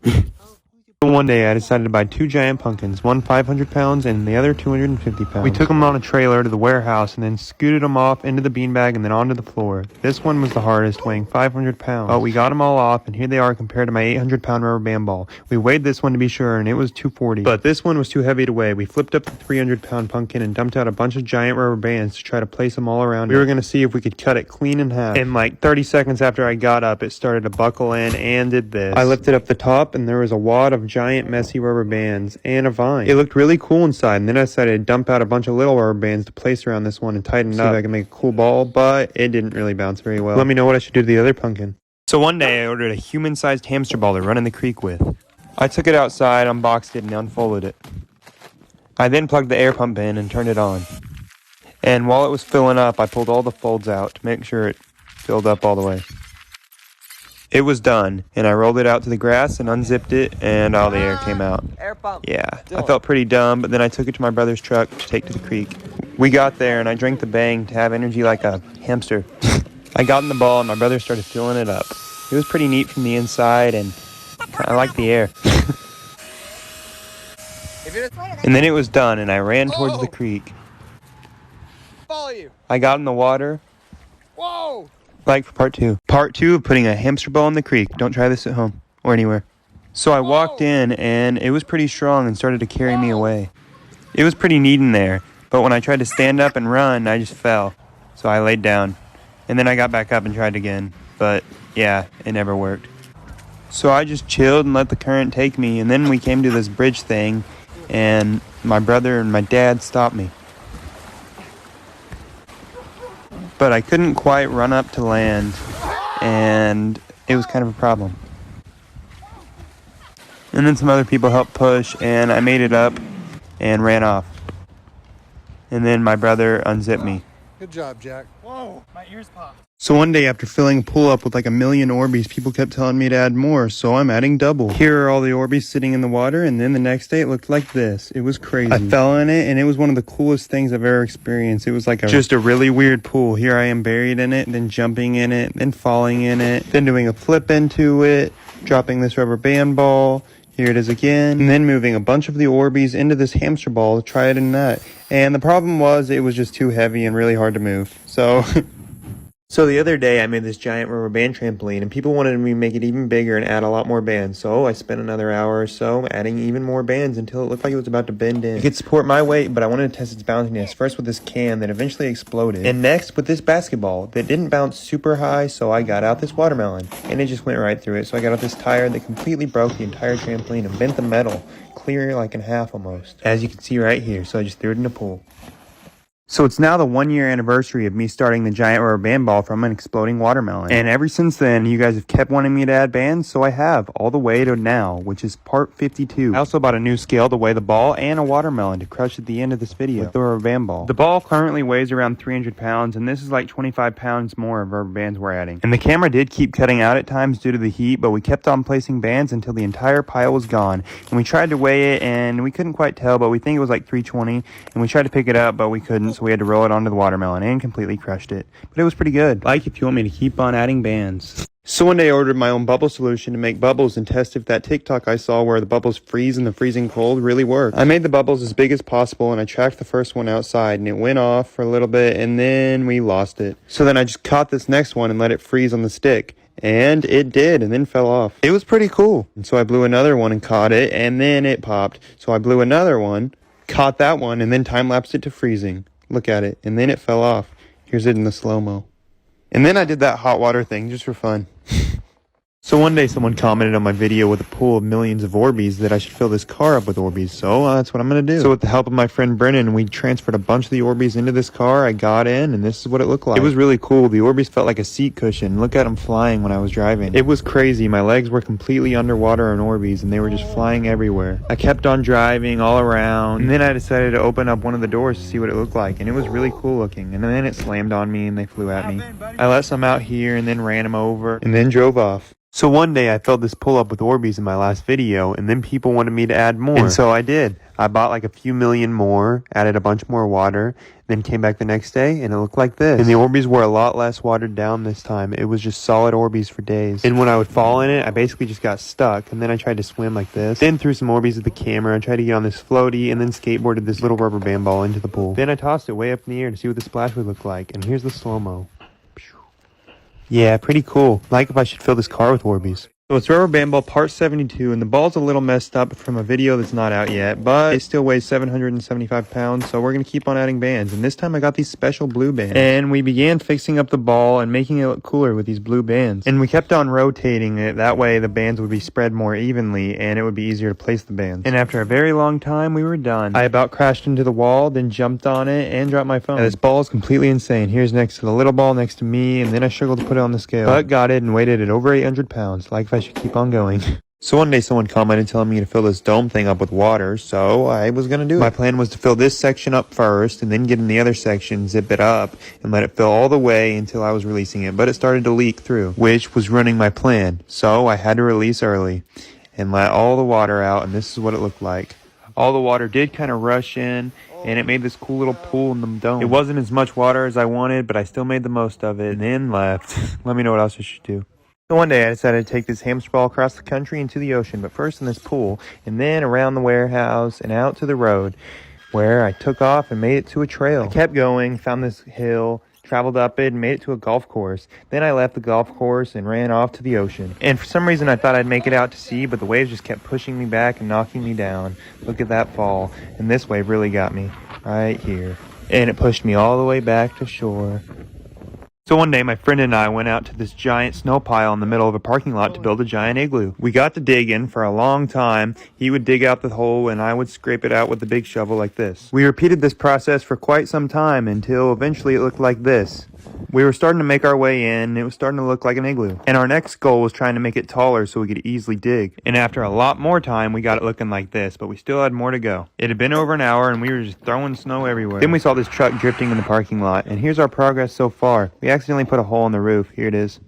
One day I decided to buy 2 giant pumpkins, one 500 pounds and the other 250 pounds. We took them on a trailer to the warehouse and then scooted them off into the beanbag and then onto the floor. This one was the hardest, weighing 500 pounds. But we got them all off, and here they are compared to my 800-pound rubber band ball. We weighed this one to be sure, and it was 240. But this one was too heavy to weigh. We flipped up the 300-pound pumpkin and dumped out a bunch of giant rubber bands to try to place them all around. We were going to see if we could cut it clean in half. And like 30 seconds after I got up, it started to buckle in and did this. I lifted up the top, and there was a wad of giant messy rubber bands and a vine. It looked really cool inside, and then I decided to dump out a bunch of little rubber bands to place around this one and tighten it up so I could make a cool ball, but it didn't really bounce very well. Let me know what I should do to the other pumpkin. So one day I ordered a human-sized hamster ball to run in the creek with. I took it outside, unboxed it, and unfolded it. I then plugged the air pump in and turned it on. And while it was filling up, I pulled all the folds out to make sure it filled up all the way. It was done, and I rolled it out to the grass and unzipped it, and all the air came out. Air pump. Yeah, I felt pretty dumb, but then I took it to my brother's truck to take to the creek. We got there, and I drank the Bang to have energy like a hamster. I got in the ball, and my brother started filling it up. It was pretty neat from the inside, and I liked the air. And then it was done, and I ran towards the creek. Follow you. I got in the water. Whoa! Like for part 2. Part 2 of putting a hamster ball in the creek. Don't try this at home or anywhere. So I walked in, and it was pretty strong and started to carry me away. It was pretty neat in there, but when I tried to stand up and run, I just fell. So I laid down, and then I got back up and tried again. But yeah, it never worked. So I just chilled and let the current take me, and then we came to this bridge thing, and my brother and my dad stopped me. But I couldn't quite run up to land, and it was kind of a problem. And then some other people helped push, and I made it up and ran off. And then my brother unzipped me. Good job, Jack. Whoa, my ears popped. So one day after filling a pool up with like 1,000,000 Orbeez, people kept telling me to add more, so I'm adding double. Here are all the Orbeez sitting in the water, and then the next day it looked like this. It was crazy. I fell in it, and it was one of the coolest things I've ever experienced. It was like just a really weird pool. Here I am buried in it, then jumping in it, then falling in it, then doing a flip into it, dropping this rubber band ball, Here it is again. And then moving a bunch of the Orbeez into this hamster ball to try it in that. And the problem was it was just too heavy and really hard to move. So the other day I made this giant rubber band trampoline and people wanted me to make it even bigger and add a lot more bands. So I spent another hour or so adding even more bands until it looked like it was about to bend in. It could support my weight, but I wanted to test its bounciness first with this can that eventually exploded. And next with this basketball that didn't bounce super high, so I got out this watermelon and it just went right through it. So I got out this tire that completely broke the entire trampoline and bent the metal clear like in half almost. As you can see right here, so I just threw it in the pool. So it's now the 1 year anniversary of me starting the giant rubber band ball from an exploding watermelon. And ever since then, you guys have kept wanting me to add bands, so I have, all the way to now, which is part 52. I also bought a new scale to weigh the ball and a watermelon to crush at the end of this video with the rubber band ball. The ball currently weighs around 300 pounds, and this is like 25 pounds more of rubber bands we're adding. And the camera did keep cutting out at times due to the heat, but we kept on placing bands until the entire pile was gone. And we tried to weigh it, and we couldn't quite tell, but we think it was like 320, and we tried to pick it up, but we couldn't, so we had to roll it onto the watermelon and completely crushed it. But it was pretty good. Like if you want me to keep on adding bands. So one day I ordered my own bubble solution to make bubbles and test if that TikTok I saw where the bubbles freeze in the freezing cold really worked. I made the bubbles as big as possible and I tracked the first one outside and it went off for a little bit and then we lost it. So then I just caught this next one and let it freeze on the stick. And it did, and then fell off. It was pretty cool. And so I blew another one and caught it, and then it popped. So I blew another one, caught that one, and then time-lapsed it to freezing. Look at it. And then it fell off. Here's it in the slow-mo. And then I did that hot water thing just for fun. So one day someone commented on my video with a pool of millions of Orbeez that I should fill this car up with Orbeez. So that's what I'm going to do. So with the help of my friend Brennan, we transferred a bunch of the Orbeez into this car. I got in and this is what it looked like. It was really cool. The Orbeez felt like a seat cushion. Look at them flying when I was driving. It was crazy. My legs were completely underwater on Orbeez and they were just flying everywhere. I kept on driving all around and then I decided to open up one of the doors to see what it looked like. And it was really cool looking. And then it slammed on me and they flew at me. I let some out here and then ran them over and then drove off. So one day I filled this pull up with Orbeez in my last video and then people wanted me to add more. And so I did. I bought like a few million more, added a bunch more water, then came back the next day and it looked like this. And the Orbeez were a lot less watered down this time. It was just solid Orbeez for days. And when I would fall in it, I basically just got stuck and then I tried to swim like this. Then threw some Orbeez at the camera and tried to get on this floaty and then skateboarded this little rubber band ball into the pool. Then I tossed it way up in the air to see what the splash would look like. And here's the slow-mo. Yeah, pretty cool. Like if I should fill this car with Orbeez. So it's rubber band ball part 72, and the ball's a little messed up from a video that's not out yet, but it still weighs 775 pounds, so we're going to keep on adding bands. And this time I got these special blue bands. And we began fixing up the ball and making it look cooler with these blue bands. And we kept on rotating it, that way the bands would be spread more evenly, and it would be easier to place the bands. And after a very long time, we were done. I about crashed into the wall, then jumped on it, and dropped my phone. And this ball is completely insane. Here's next to the little ball next to me, and then I struggled to put it on the scale. But got it and weighed it at over 800 pounds. Like if I should keep on going. So one day someone commented telling me to fill this dome thing up with water, so I was going to do it. My plan was to fill this section up first and then get in the other section, zip it up, and let it fill all the way until I was releasing it. But it started to leak through, which was running my plan. So I had to release early and let all the water out, and this is what it looked like. All the water did kind of rush in, and it made this cool little pool in the dome. It wasn't as much water as I wanted, but I still made the most of it and then left. Let me know what else I should do. So one day I decided to take this hamster ball across the country into the ocean, but first in this pool, and then around the warehouse and out to the road, where I took off and made it to a trail. I kept going, found this hill, traveled up it, and made it to a golf course. Then I left the golf course and ran off to the ocean. And for some reason I thought I'd make it out to sea, but the waves just kept pushing me back and knocking me down. Look at that fall. And this wave really got me, right here. And it pushed me all the way back to shore. So one day, my friend and I went out to this giant snow pile in the middle of a parking lot to build a giant igloo. We got to digging for a long time. He would dig out the hole and I would scrape it out with the big shovel like this. We repeated this process for quite some time until eventually it looked like this. We were starting to make our way in, and it was starting to look like an igloo. And our next goal was trying to make it taller so we could easily dig. And after a lot more time, we got it looking like this, but we still had more to go. It had been over an hour, and we were just throwing snow everywhere. Then we saw this truck drifting in the parking lot, and here's our progress so far. We accidentally put a hole in the roof. Here it is.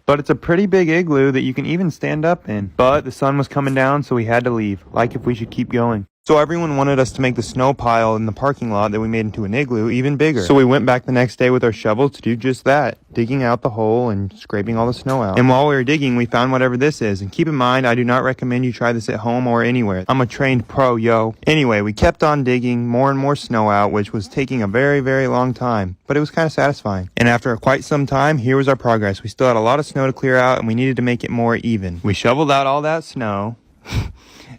But it's a pretty big igloo that you can even stand up in. But the sun was coming down, so we had to leave, like if we should keep going. So everyone wanted us to make the snow pile in the parking lot that we made into an igloo even bigger. So we went back the next day with our shovels to do just that, digging out the hole and scraping all the snow out. And while we were digging, we found whatever this is. And keep in mind, I do not recommend you try this at home or anywhere. I'm a trained pro, yo. Anyway, we kept on digging more and more snow out, which was taking a very, very long time. But it was kind of satisfying. And after quite some time, here was our progress. We still had a lot of snow to clear out, and we needed to make it more even. We shoveled out all that snow.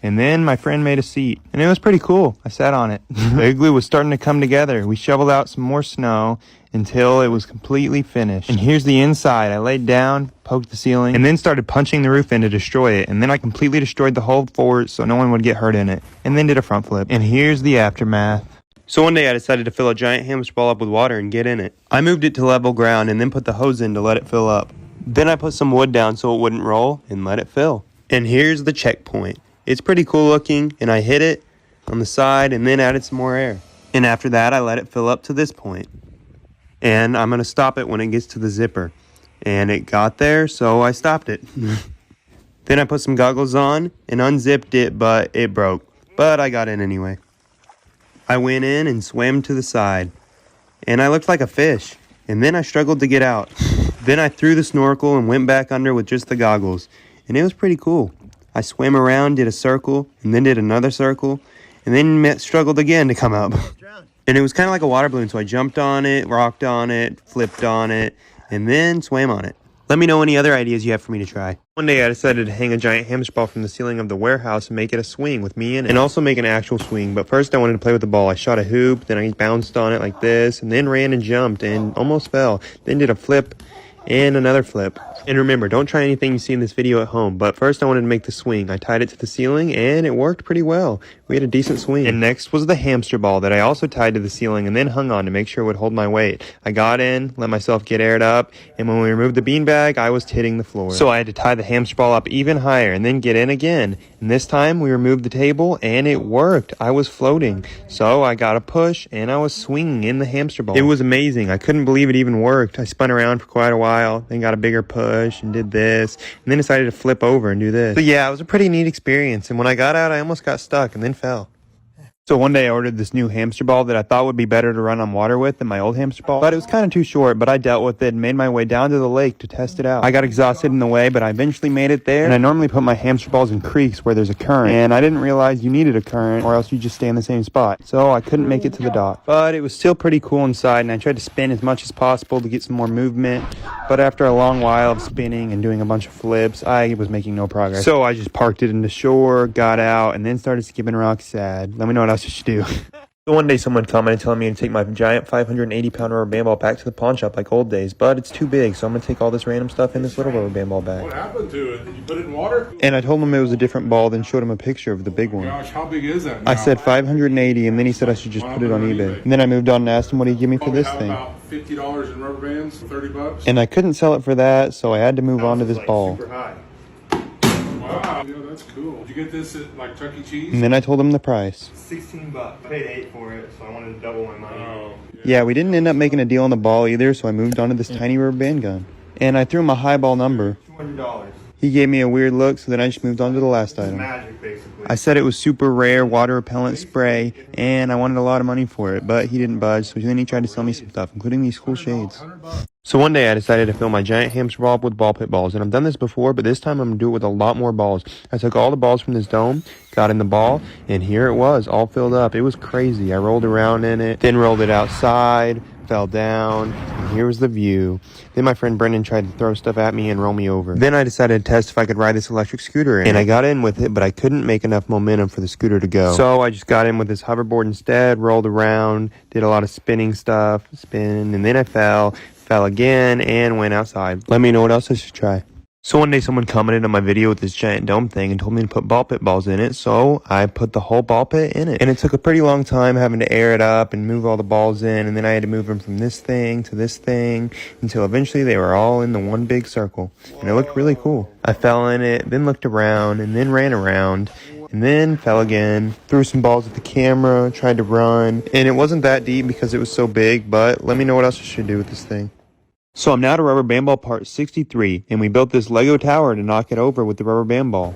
And then my friend made a seat, and it was pretty cool. I sat on it. The igloo was starting to come together. We shoveled out some more snow until it was completely finished. And here's the inside. I laid down, poked the ceiling, and then started punching the roof in to destroy it. And then I completely destroyed the whole fort so no one would get hurt in it. And then did a front flip. And here's the aftermath. So one day I decided to fill a giant hamster ball up with water and get in it. I moved it to level ground and then put the hose in to let it fill up. Then I put some wood down so it wouldn't roll and let it fill. And here's the checkpoint. It's pretty cool looking, and I hit it on the side and then added some more air. And after that, I let it fill up to this point. And I'm going to stop it when it gets to the zipper. And it got there, so I stopped it. Then I put some goggles on and unzipped it, but it broke. But I got in anyway. I went in and swam to the side. And I looked like a fish. And then I struggled to get out. Then I threw the snorkel and went back under with just the goggles. And it was pretty cool. I swam around, did a circle, and then did another circle, and then struggled again to come up. And it was kind of like a water balloon, so I jumped on it, rocked on it, flipped on it, and then swam on it. Let me know any other ideas you have for me to try. One day I decided to hang a giant hamster ball from the ceiling of the warehouse and make it a swing with me in it. And also make an actual swing, but first I wanted to play with the ball. I shot a hoop, then I bounced on it like this, and then ran and jumped and almost fell. Then did a flip and another flip. And remember, don't try anything you see in this video at home. But first I wanted to make the swing. I tied it to the ceiling and it worked pretty well. We had a decent swing. And next was the hamster ball that I also tied to the ceiling and then hung on to make sure it would hold my weight. I got in, let myself get aired up, and when we removed the beanbag, I was hitting the floor. So I had to tie the hamster ball up even higher and then get in again. And this time we removed the table and it worked. I was floating. So I got a push and I was swinging in the hamster ball. It was amazing. I couldn't believe it even worked. I spun around for quite a while, then got a bigger push and did this, and then decided to flip over and do this. So yeah, it was a pretty neat experience, and when I got out, I almost got stuck and then fell. So one day I ordered this new hamster ball that I thought would be better to run on water with than my old hamster ball, but it was kind of too short, but I dealt with it and made my way down to the lake to test it out. I got exhausted in the way, but I eventually made it there, and I normally put my hamster balls in creeks where there's a current, and I didn't realize you needed a current or else you just stay in the same spot, so I couldn't make it to the dock. But it was still pretty cool inside, and I tried to spin as much as possible to get some more movement, but after a long while of spinning and doing a bunch of flips, I was making no progress. So I just parked it in the shore, got out, and then started skipping rocks sad. Let me know what else you should do. So one day someone commented telling me to take my giant 580-pound rubber band ball back to the pawn shop like old days, but it's too big, so I'm going to take all this random stuff in this little rubber band ball bag. What happened to it? Did you put it in water? And I told him it was a different ball, then showed him a picture of the big one. Gosh, how big is that now? I said 580, and then he said I should just put it on eBay. And then I moved on and asked him what he'd give me for this thing. About $50 in rubber bands, $30. And I couldn't sell it for that, so I had to move on to this ball. Super high. Wow, yeah, that's cool. Did you get this at like Chuck E. Cheese? And then I told him the price. $16. I paid $8 for it, so I wanted to double my money. Oh, Yeah, we didn't end up making a deal on the ball either, so I moved on to this tiny rubber band gun. And I threw him a high ball number. $200. He gave me a weird look, so then I just moved on to the last item. Magic, basically. I said it was super rare water repellent spray, and I wanted a lot of money for it, but he didn't budge, so then he tried to sell me some stuff, including these cool shades. So one day I decided to fill my giant hamster ball up with ball pit balls, and I've done this before, but this time I'm going to do it with a lot more balls. I took all the balls from this dome, got in the ball, and here it was, all filled up. It was crazy. I rolled around in it, then rolled it outside, fell down, and here was the view. Then my friend Brendan tried to throw stuff at me and roll me over. Then I decided to test if I could ride this electric scooter in, and I got in with it, but I couldn't make enough momentum for the scooter to go. So I just got in with this hoverboard instead, rolled around, did a lot of spinning stuff, and then I fell again, and went outside. Let me know what else I should try. So one day someone commented on my video with this giant dome thing and told me to put ball pit balls in it, so I put the whole ball pit in it. And it took a pretty long time having to air it up and move all the balls in, and then I had to move them from this thing to this thing until eventually they were all in the one big circle. And it looked really cool. I fell in it, then looked around, and then ran around, and then fell again, threw some balls at the camera, tried to run, and it wasn't that deep because it was so big, but let me know what else I should do with this thing. So I'm now to rubber band ball part 63, and we built this Lego tower to knock it over with the rubber band ball.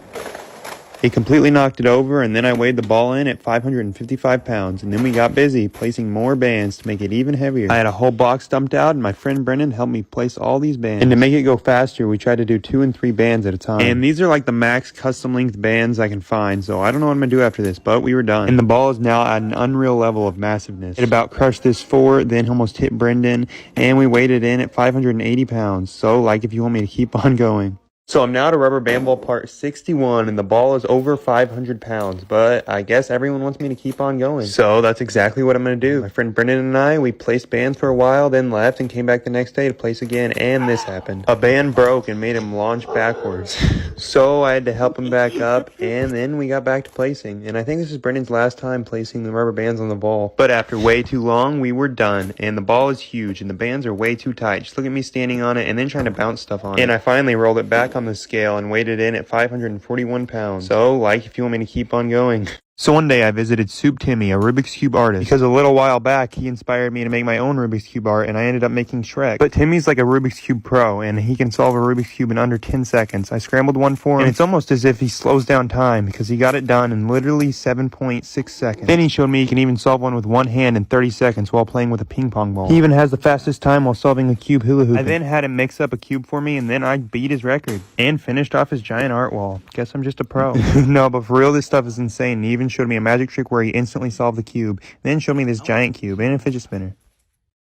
It completely knocked it over, and then I weighed the ball in at 555 pounds, and then we got busy placing more bands to make it even heavier. I had a whole box dumped out, and my friend Brendan helped me place all these bands. And to make it go faster, we tried to do 2 and 3 bands at a time. And these are like the max custom length bands I can find, so I don't know what I'm gonna do after this, but we were done. And the ball is now at an unreal level of massiveness. It about crushed this fort, then almost hit Brendan, and we weighed it in at 580 pounds. So like if you want me to keep on going. So I'm now at a rubber band ball part 61, and the ball is over 500 pounds, but I guess everyone wants me to keep on going. So that's exactly what I'm going to do. My friend Brendan and I, we placed bands for a while, then left and came back the next day to place again, and this happened. A band broke and made him launch backwards. So I had to help him back up, and then we got back to placing. And I think this is Brendan's last time placing the rubber bands on the ball. But after way too long, we were done, and the ball is huge, and the bands are way too tight. Just look at me standing on it and then trying to bounce stuff on it. And I finally rolled it back on the scale and weighed it in at 541 pounds. So, like, if you want me to keep on going. So one day I visited Soup Timmy, a Rubik's Cube artist, because a little while back he inspired me to make my own Rubik's Cube art, and I ended up making Shrek. But Timmy's like a Rubik's Cube pro, and he can solve a Rubik's Cube in under 10 seconds. I scrambled one for him, and it's almost as if he slows down time, because he got it done in literally 7.6 seconds. Then he showed me he can even solve one with one hand in 30 seconds while playing with a ping pong ball. He even has the fastest time while solving a cube hula hoop. I then had him mix up a cube for me, and then I beat his record, and finished off his giant art wall. Guess I'm just a pro. No, but for real, this stuff is insane. He even showed me a magic trick where he instantly solved the cube, then showed me this giant cube and a fidget spinner.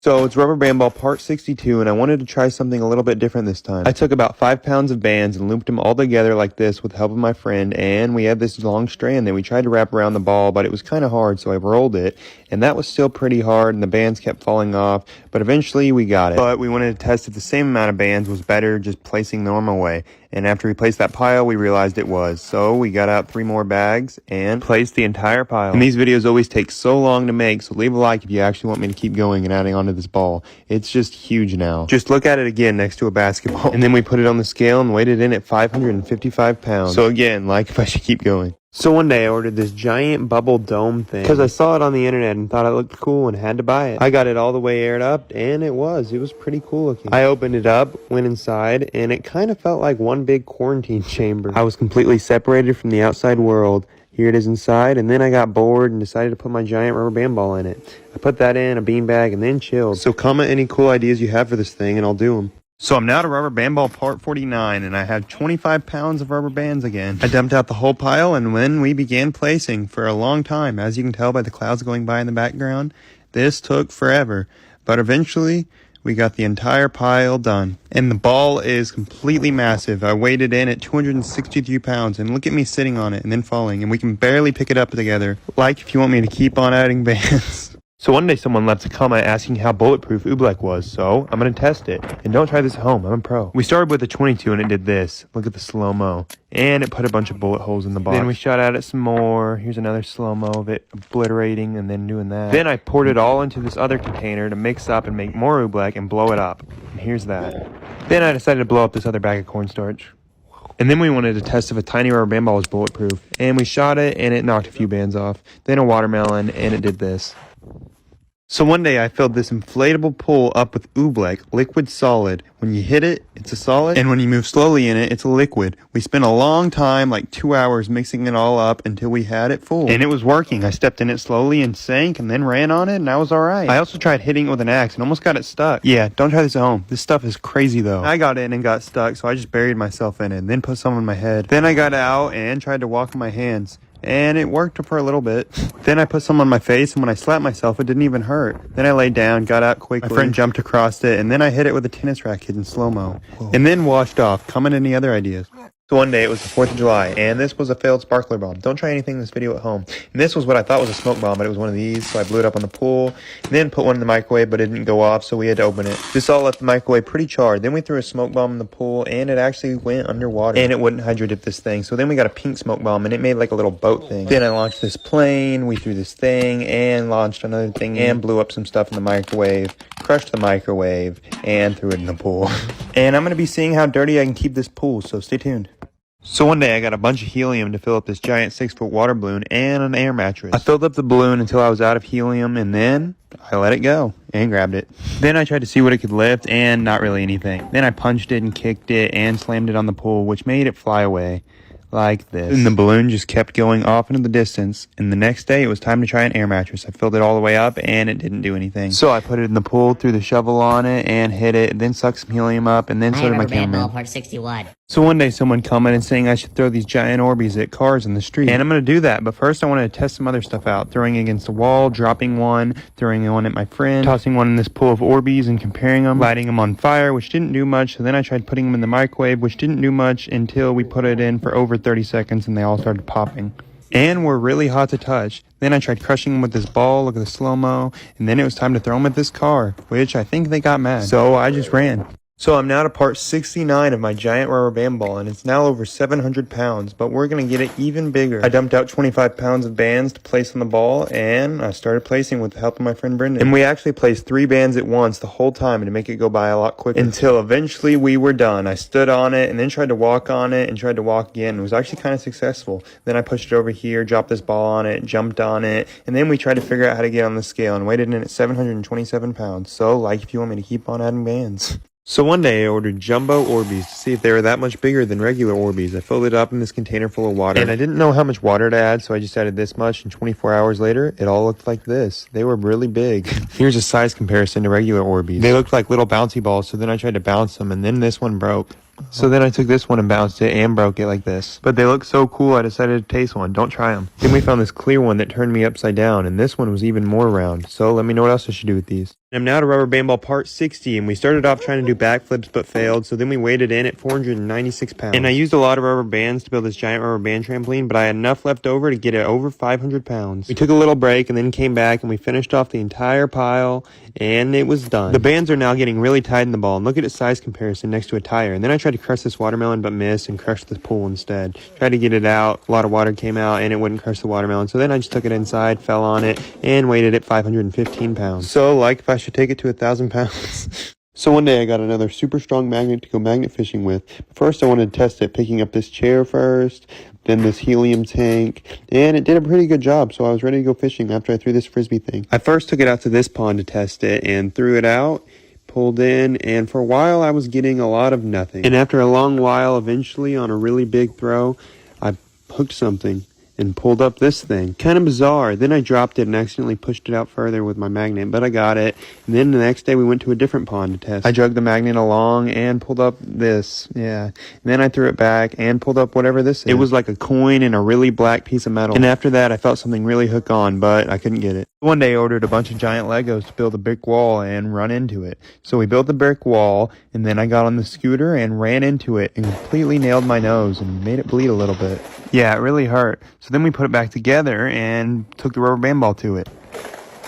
So it's rubber band ball part 62, and I wanted to try something a little bit different this time. I took about 5 pounds of bands and looped them all together like this with the help of my friend, and we had this long strand that we tried to wrap around the ball, but it was kind of hard, so I rolled it, and that was still pretty hard, and the bands kept falling off, but eventually we got it. But we wanted to test if the same amount of bands was better just placing the normal way, and after we placed that pile, we realized it was. So we got out 3 more bags and placed the entire pile. And these videos always take so long to make, so leave a like if you actually want me to keep going and adding onto this ball. It's just huge now. Just look at it again next to a basketball. And then we put it on the scale and weighed it in at 555 pounds. So again, like if I should keep going. So one day I ordered this giant bubble dome thing because I saw it on the internet and thought it looked cool and had to buy it. I got it all the way aired up, and it was pretty cool looking. I opened it up, went inside, and it kind of felt like one big quarantine chamber. I was completely separated from the outside world. Here it is inside, and then I got bored and decided to put my giant rubber band ball in it. I put that in a beanbag and then chilled. So comment any cool ideas you have for this thing and I'll do them. So I'm now to rubber band ball part 49, and I have 25 pounds of rubber bands again. I dumped out the whole pile, and when we began placing for a long time, as you can tell by the clouds going by in the background, this took forever. But eventually, we got the entire pile done. And the ball is completely massive. I weighed it in at 263 pounds, and look at me sitting on it and then falling, and we can barely pick it up together. Like if you want me to keep on adding bands. So one day someone left a comment asking how bulletproof Oobleck was, so I'm going to test it. And don't try this at home, I'm a pro. We started with a 22 and it did this. Look at the slow-mo. And it put a bunch of bullet holes in the box. Then we shot at it some more. Here's another slow-mo of it obliterating and then doing that. Then I poured it all into this other container to mix up and make more Oobleck and blow it up. And here's that. Then I decided to blow up this other bag of cornstarch. And then we wanted to test if a tiny rubber band ball was bulletproof. And we shot it and it knocked a few bands off. Then a watermelon and it did this. So one day I filled this inflatable pool up with Oobleck, liquid solid. When you hit it, it's a solid, and when you move slowly in it, it's a liquid. We spent a long time, like 2 hours, mixing it all up until we had it full. And it was working. I stepped in it slowly and sank, and then ran on it, and I was alright. I also tried hitting it with an axe and almost got it stuck. Yeah, don't try this at home. This stuff is crazy though. I got in and got stuck, so I just buried myself in it, and then put some on my head. Then I got out and tried to walk on my hands. And it worked for a little bit. Then I put some on my face, and when I slapped myself, it didn't even hurt. Then I laid down, got out quickly. My friend jumped across it, and then I hit it with a tennis racket in slow-mo. And then washed off. Comment any other ideas. So one day, it was the 4th of July, and this was a failed sparkler bomb. Don't try anything in this video at home. And this was what I thought was a smoke bomb, but it was one of these, so I blew it up on the pool, and then put one in the microwave, but it didn't go off, so we had to open it. This all left the microwave pretty charred. Then we threw a smoke bomb in the pool, and it actually went underwater. And it wouldn't hydro dip this thing, so then we got a pink smoke bomb, and it made like a little boat thing. Then I launched this plane, we threw this thing, and launched another thing, and blew up some stuff in the microwave, crushed the microwave, and threw it in the pool. And I'm going to be seeing how dirty I can keep this pool, so stay tuned. So one day I got a bunch of helium to fill up this giant 6-foot water balloon and an air mattress. I filled up the balloon until I was out of helium, and then I let it go and grabbed it. Then I tried to see what it could lift, and not really anything. Then I punched it and kicked it and slammed it on the pool, which made it fly away. like this. And the balloon just kept going off into the distance. And the next day, it was time to try an air mattress. I filled it all the way up, and it didn't do anything. So I put it in the pool, threw the shovel on it, and hit it, then sucked some helium up, and then so did my cameraman. Part 61. So one day someone commented saying I should throw these giant Orbeez at cars in the street. And I'm going to do that, but first I wanted to test some other stuff out. Throwing against a wall, dropping one, throwing one at my friend, tossing one in this pool of Orbeez and comparing them, lighting them on fire, which didn't do much. So then I tried putting them in the microwave, which didn't do much until we put it in for over 30 seconds and they all started popping. And were really hot to touch. Then I tried crushing them with this ball, look at the slow-mo, and then it was time to throw them at this car, which I think they got mad. So I just ran. So I'm now to part 69 of my giant rubber band ball, and it's now over 700 pounds, but we're going to get it even bigger. I dumped out 25 pounds of bands to place on the ball, and I started placing with the help of my friend Brendan. And we actually placed 3 bands at once the whole time to make it go by a lot quicker. Until eventually we were done. I stood on it, and then tried to walk on it, and tried to walk again. It was actually kind of successful. Then I pushed it over here, dropped this ball on it, jumped on it, and then we tried to figure out how to get on the scale, and weighed it in at 727 pounds. So, like if you want me to keep on adding bands. So one day I ordered jumbo Orbeez to see if they were that much bigger than regular Orbeez. I filled it up in this container full of water, and I didn't know how much water to add, so I just added this much, and 24 hours later, it all looked like this. They were really big. Here's a size comparison to regular Orbeez. They looked like little bouncy balls, so then I tried to bounce them, and then this one broke. So then I took this one and bounced it and broke it like this. But they look so cool, I decided to taste one. Don't try them. Then we found this clear one that turned me upside down, and this one was even more round. So let me know what else I should do with these. I'm now to rubber band ball part 60, and we started off trying to do backflips but failed, so then we weighted in at 496 pounds. And I used a lot of rubber bands to build this giant rubber band trampoline, but I had enough left over to get it over 500 pounds. We took a little break and then came back, and we finished off the entire pile, and it was done. The bands are now getting really tight in the ball, and look at its size comparison next to a tire. And then I tried to crush this watermelon but missed and crushed the pool instead. Tried to get it out, a lot of water came out, and it wouldn't crush the watermelon, so then I just took it inside, fell on it, and weighed it at 515 pounds. So, like if I should take it to 1,000 pounds. So one day I got another super strong magnet to go magnet fishing with. First I wanted to test it, picking up this chair first, then this helium tank, and it did a pretty good job, so I was ready to go fishing after I threw this frisbee thing. I first took it out to this pond to test it and threw it out, pulled in, and for a while I was getting a lot of nothing. And after a long while, eventually on a really big throw, I hooked something and pulled up this thing. Kind of bizarre. Then I dropped it and accidentally pushed it out further with my magnet, but I got it. And then the next day we went to a different pond to test. I dragged the magnet along and pulled up this. Yeah. And then I threw it back and pulled up whatever this is. It was like a coin and a really black piece of metal. And after that I felt something really hook on, but I couldn't get it. One day I ordered a bunch of giant Legos to build a brick wall and run into it. So we built the brick wall, and then I got on the scooter and ran into it and completely nailed my nose and made it bleed a little bit. Yeah, it really hurt. So then we put it back together and took the rubber band ball to it.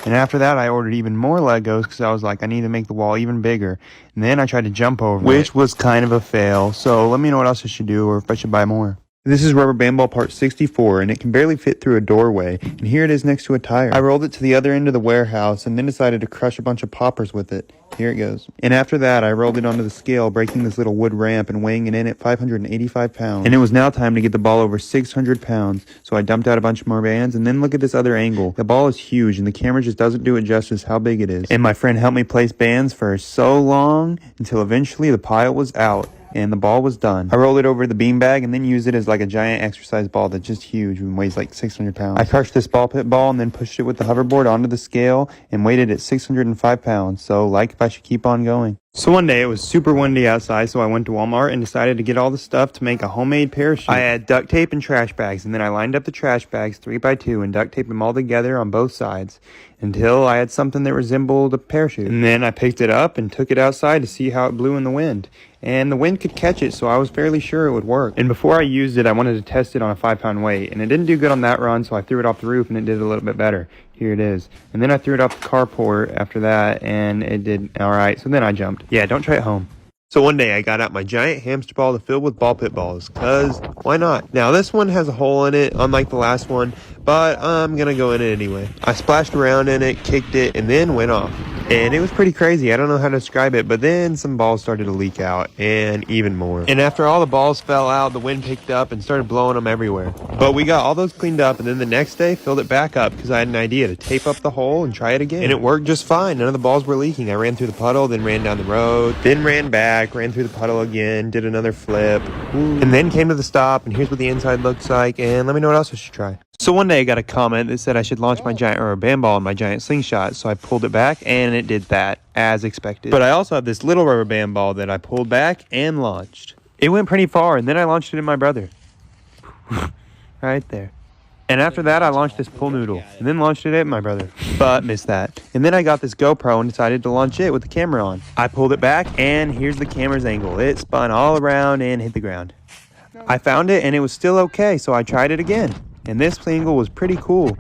And after that, I ordered even more Legos because I was like, I need to make the wall even bigger. And then I tried to jump over it, which was kind of a fail. So let me know what else I should do or if I should buy more. This is rubber band ball part 64, and it can barely fit through a doorway, and here it is next to a tire. I rolled it to the other end of the warehouse and then decided to crush a bunch of poppers with it. Here it goes. And after that, I rolled it onto the scale, breaking this little wood ramp and weighing it in at 585 pounds. And it was now time to get the ball over 600 pounds, so I dumped out a bunch more bands, and then look at this other angle. The ball is huge, and the camera just doesn't do it justice how big it is. And my friend helped me place bands for so long, until eventually the pile was out. And the ball was done. I rolled it over the beanbag and then used it as like a giant exercise ball that's just huge and weighs like 600 pounds. I crushed this ball pit ball and then pushed it with the hoverboard onto the scale and weighed it at 605 pounds. So like if I should keep on going. So one day it was super windy outside, so I went to Walmart and decided to get all the stuff to make a homemade parachute. I had duct tape and trash bags, and then I lined up the trash bags 3x2 and duct taped them all together on both sides until I had something that resembled a parachute. And then I picked it up and took it outside to see how it blew in the wind. And the wind could catch it, so I was fairly sure it would work. And before I used it, I wanted to test it on a 5-pound weight, and it didn't do good on that run, so I threw it off the roof and it did a little bit better. Here it is. And then I threw it off the carport after that, and it did alright, so then I jumped. Yeah, don't try it home. So one day I got out my giant hamster ball to fill with ball pit balls, cause why not? Now this one has a hole in it, unlike the last one, but I'm gonna go in it anyway. I splashed around in it, kicked it, and then went off. And it was pretty crazy. I don't know how to describe it, but then some balls started to leak out, and even more. And after all the balls fell out, the wind picked up and started blowing them everywhere. But we got all those cleaned up, and then the next day filled it back up because I had an idea to tape up the hole and try it again. And it worked just fine. None of the balls were leaking. I ran through the puddle, then ran down the road, then ran back, ran through the puddle again, did another flip, and then came to the stop, and here's what the inside looks like, and let me know what else I should try. So one day I got a comment that said I should launch my giant rubber band ball in my giant slingshot, so I pulled it back, and it did that, as expected. But I also have this little rubber band ball that I pulled back and launched. It went pretty far, and then I launched it in my brother. Right there. And after that, I launched this pool noodle, and then launched it at my brother, but missed that. And then I got this GoPro and decided to launch it with the camera on. I pulled it back, and here's the camera's angle. It spun all around and hit the ground. I found it, and it was still okay, so I tried it again. And this angle was pretty cool.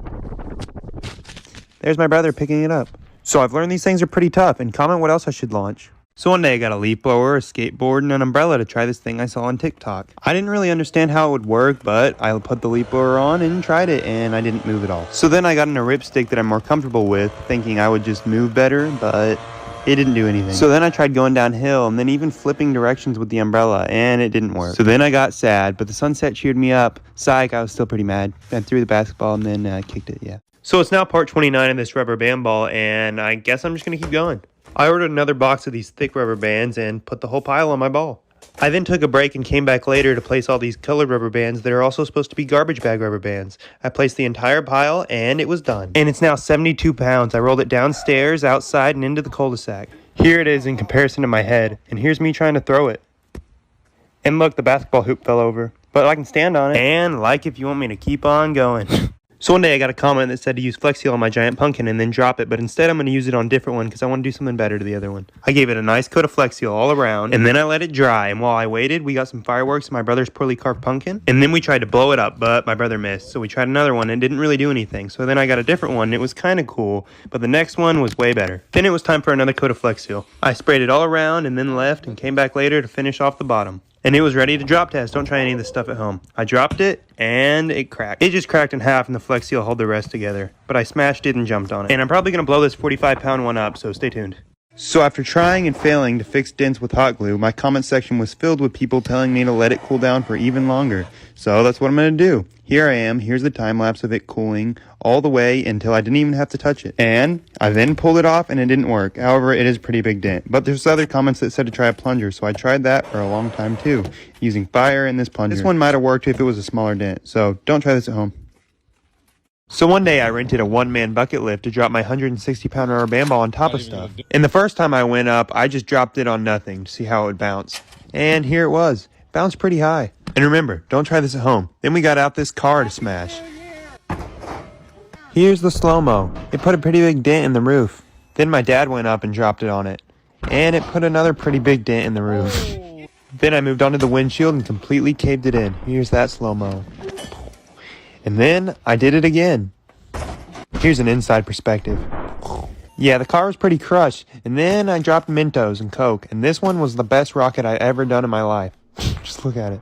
There's my brother picking it up. So I've learned these things are pretty tough, and comment what else I should launch. So one day I got a leaf blower, a skateboard, and an umbrella to try this thing I saw on TikTok. I didn't really understand how it would work, but I put the leaf blower on and tried it, and I didn't move at all. So then I got in a ripstick that I'm more comfortable with, thinking I would just move better, but it didn't do anything. So then I tried going downhill and then even flipping directions with the umbrella, and it didn't work. So then I got sad, but the sunset cheered me up. Psych, I was still pretty mad. I threw the basketball and then kicked it, yeah. So it's now part 29 of this rubber band ball, and I guess I'm just going to keep going. I ordered another box of these thick rubber bands and put the whole pile on my ball. I then took a break and came back later to place all these colored rubber bands that are also supposed to be garbage bag rubber bands. I placed the entire pile and it was done. And it's now 72 pounds. I rolled it downstairs, outside, and into the cul-de-sac. Here it is in comparison to my head, and here's me trying to throw it. And look, the basketball hoop fell over, but I can stand on it. And like if you want me to keep on going. So one day I got a comment that said to use Flex Seal on my giant pumpkin and then drop it, but instead I'm going to use it on a different one because I want to do something better to the other one. I gave it a nice coat of Flex Seal all around, and then I let it dry, and while I waited, we got some fireworks and my brother's poorly carved pumpkin, and then we tried to blow it up, but my brother missed, so we tried another one and it didn't really do anything, so then I got a different one and it was kind of cool, but the next one was way better. Then it was time for another coat of Flex Seal. I sprayed it all around and then left and came back later to finish off the bottom. And it was ready to drop test. Don't try any of this stuff at home. I dropped it, and it cracked. It just cracked in half, and the Flex Seal held the rest together. But I smashed it and jumped on it. And I'm probably going to blow this 45-pound one up, so stay tuned. So after trying and failing to fix dents with hot glue, my comment section was filled with people telling me to let it cool down for even longer. So that's what I'm going to do. Here I am. Here's the time lapse of it cooling all the way until I didn't even have to touch it. And I then pulled it off and it didn't work. However, it is a pretty big dent. But there's other comments that said to try a plunger, so I tried that for a long time too, using fire and this plunger. This one might have worked if it was a smaller dent, so don't try this at home. So one day I rented a one-man bucket lift to drop my 160-pound rubber band ball on top of stuff. And the first time I went up, I just dropped it on nothing to see how it would bounce. And here it was. Bounced pretty high. And remember, don't try this at home. Then we got out this car to smash. Here's the slow-mo. It put a pretty big dent in the roof. Then my dad went up and dropped it on it. And it put another pretty big dent in the roof. Then I moved onto the windshield and completely caved it in. Here's that slow-mo. And then I did it again. Here's an inside perspective. Yeah, the car was pretty crushed. And then I dropped Mentos and Coke. And this one was the best rocket I ever done in my life. Just look at it.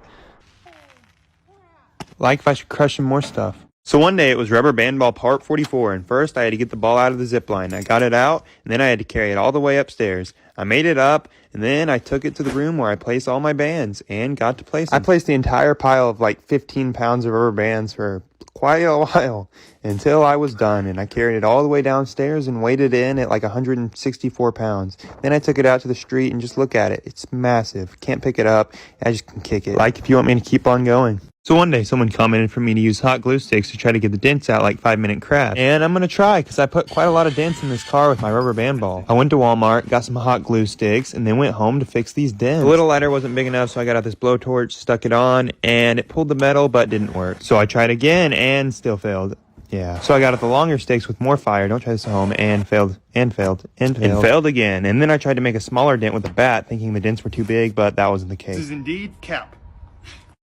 Like if I should crush some more stuff. So one day it was rubber band ball part 44. And first I had to get the ball out of the zip line. I got it out. And then I had to carry it all the way upstairs. I made it up. And then I took it to the room where I placed all my bands. And got to place them. I placed the entire pile of like 15 pounds of rubber bands for quite a while until I was done, and I carried it all the way downstairs and weighed it in at like 164 pounds. Then I took it out to the street and just look at it. It's massive. Can't pick it up. I just can kick it. Like if you want me to keep on going. So one day someone commented for me to use hot glue sticks to try to get the dents out like 5-minute crafts. And I'm going to try because I put quite a lot of dents in this car with my rubber band ball. I went to Walmart, got some hot glue sticks, and then went home to fix these dents. The little lighter wasn't big enough, so I got out this blowtorch, stuck it on, and it pulled the metal but didn't work. So I tried again and still failed. Yeah. So I got out the longer sticks with more fire, don't try this at home, and failed again. And then I tried to make a smaller dent with a bat, thinking the dents were too big, but that wasn't the case. This is indeed cap.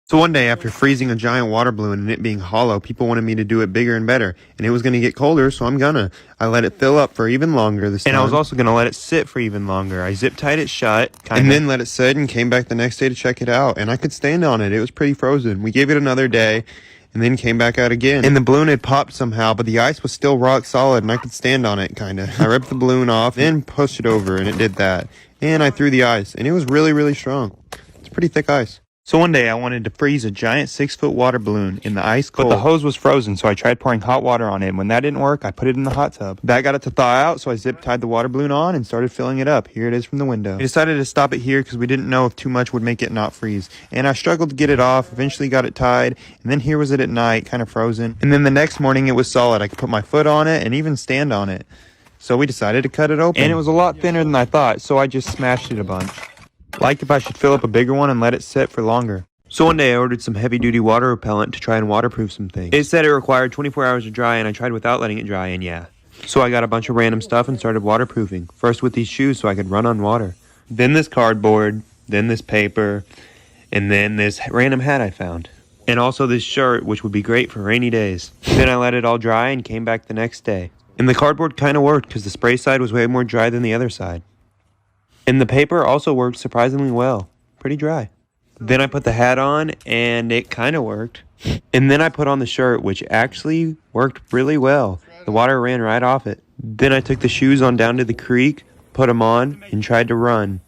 So one day, after freezing a giant water balloon and it being hollow, people wanted me to do it bigger and better. And it was going to get colder, so I'm gonna. I let it fill up for even longer this time. And I was also going to let it sit for even longer. I zip-tied it shut, and then let it sit and came back the next day to check it out. And I could stand on it. It was pretty frozen. We gave it another day. and then came back out again. And the balloon had popped somehow, but the ice was still rock solid and I could stand on it, kinda. I ripped the balloon off, then pushed it over, and it did that. And I threw the ice, and it was really, really strong. It's pretty thick ice. So one day I wanted to freeze a giant 6-foot water balloon in the ice cold. But the hose was frozen, so I tried pouring hot water on it. And when that didn't work, I put it in the hot tub. That got it to thaw out, so I zip tied the water balloon on and started filling it up. Here it is from the window. I decided to stop it here because we didn't know if too much would make it not freeze. And I struggled to get it off, eventually got it tied, and then here was it at night, kind of frozen. And then the next morning it was solid. I could put my foot on it and even stand on it. So we decided to cut it open. And it was a lot thinner than I thought, so I just smashed it a bunch. Like if I should fill up a bigger one and let it sit for longer. So one day I ordered some heavy-duty water repellent to try and waterproof some things. It said it required 24 hours to dry, and I tried without letting it dry, and yeah. So I got a bunch of random stuff and started waterproofing. First with these shoes so I could run on water. Then this cardboard, then this paper, and then this random hat I found. And also this shirt, which would be great for rainy days. Then I let it all dry and came back the next day. And the cardboard kind of worked because the spray side was way more dry than the other side. And the paper also worked surprisingly well. Pretty dry. Then I put the hat on, and it kind of worked. And then I put on the shirt, which actually worked really well. The water ran right off it. Then I took the shoes on down to the creek, put them on, and tried to run.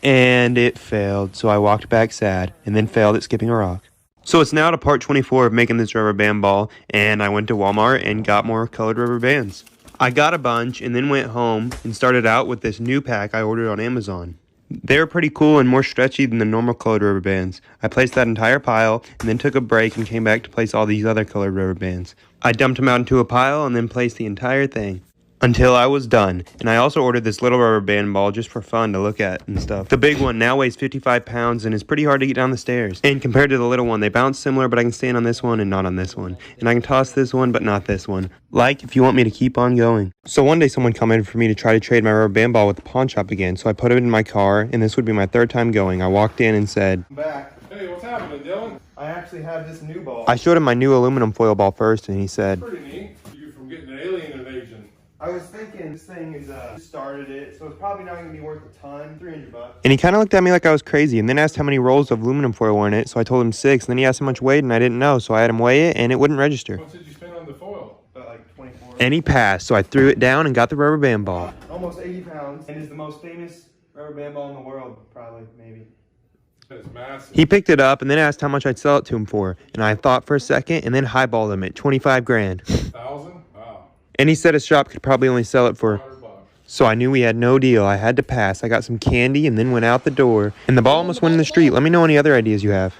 And it failed, so I walked back sad, and then failed at skipping a rock. So it's now to part 24 of making this rubber band ball, and I went to Walmart and got more colored rubber bands. I got a bunch, and then went home and started out with this new pack I ordered on Amazon. They were pretty cool and more stretchy than the normal colored rubber bands. I placed that entire pile and then took a break and came back to place all these other colored rubber bands. I dumped them out into a pile and then placed the entire thing until I was done. And I also ordered this little rubber band ball just for fun to look at and stuff. The big one now weighs 55 pounds and is pretty hard to get down the stairs. And compared to the little one, they bounce similar, but I can stand on this one and not on this one. And I can toss this one, but not this one. Like if you want me to keep on going. So one day someone commented for me to try to trade my rubber band ball with the pawn shop again. So I put it in my car, and this would be my third time going. I walked in and said, Back. Hey, what's happening, Dylan? I actually have this new ball. I showed him my new aluminum foil ball first, and he said, Pretty neat. You from getting an alien invasion. I was thinking this thing is started it, so it's probably not gonna be worth a ton. $300. and he kind of looked at me like I was crazy, and then asked how many rolls of aluminum foil were in it. So I told him 6, and then he asked how much weight, and I didn't know, so I had him weigh it, and it wouldn't register. What did you spend on the foil? About like 24. And he passed, so I threw it down and got the rubber band ball. Almost 80 pounds, and is the most famous rubber band ball in the world, probably, maybe. It's massive. He picked it up and then asked how much I'd sell it to him for, and I thought for a second and then highballed him at 25 grand. 1,000? Wow. And he said his shop could probably only sell it for, 100 bucks. so I knew we had no deal. I had to pass. I got some candy and then went out the door, and the ball almost went in the street. Let me know any other ideas you have.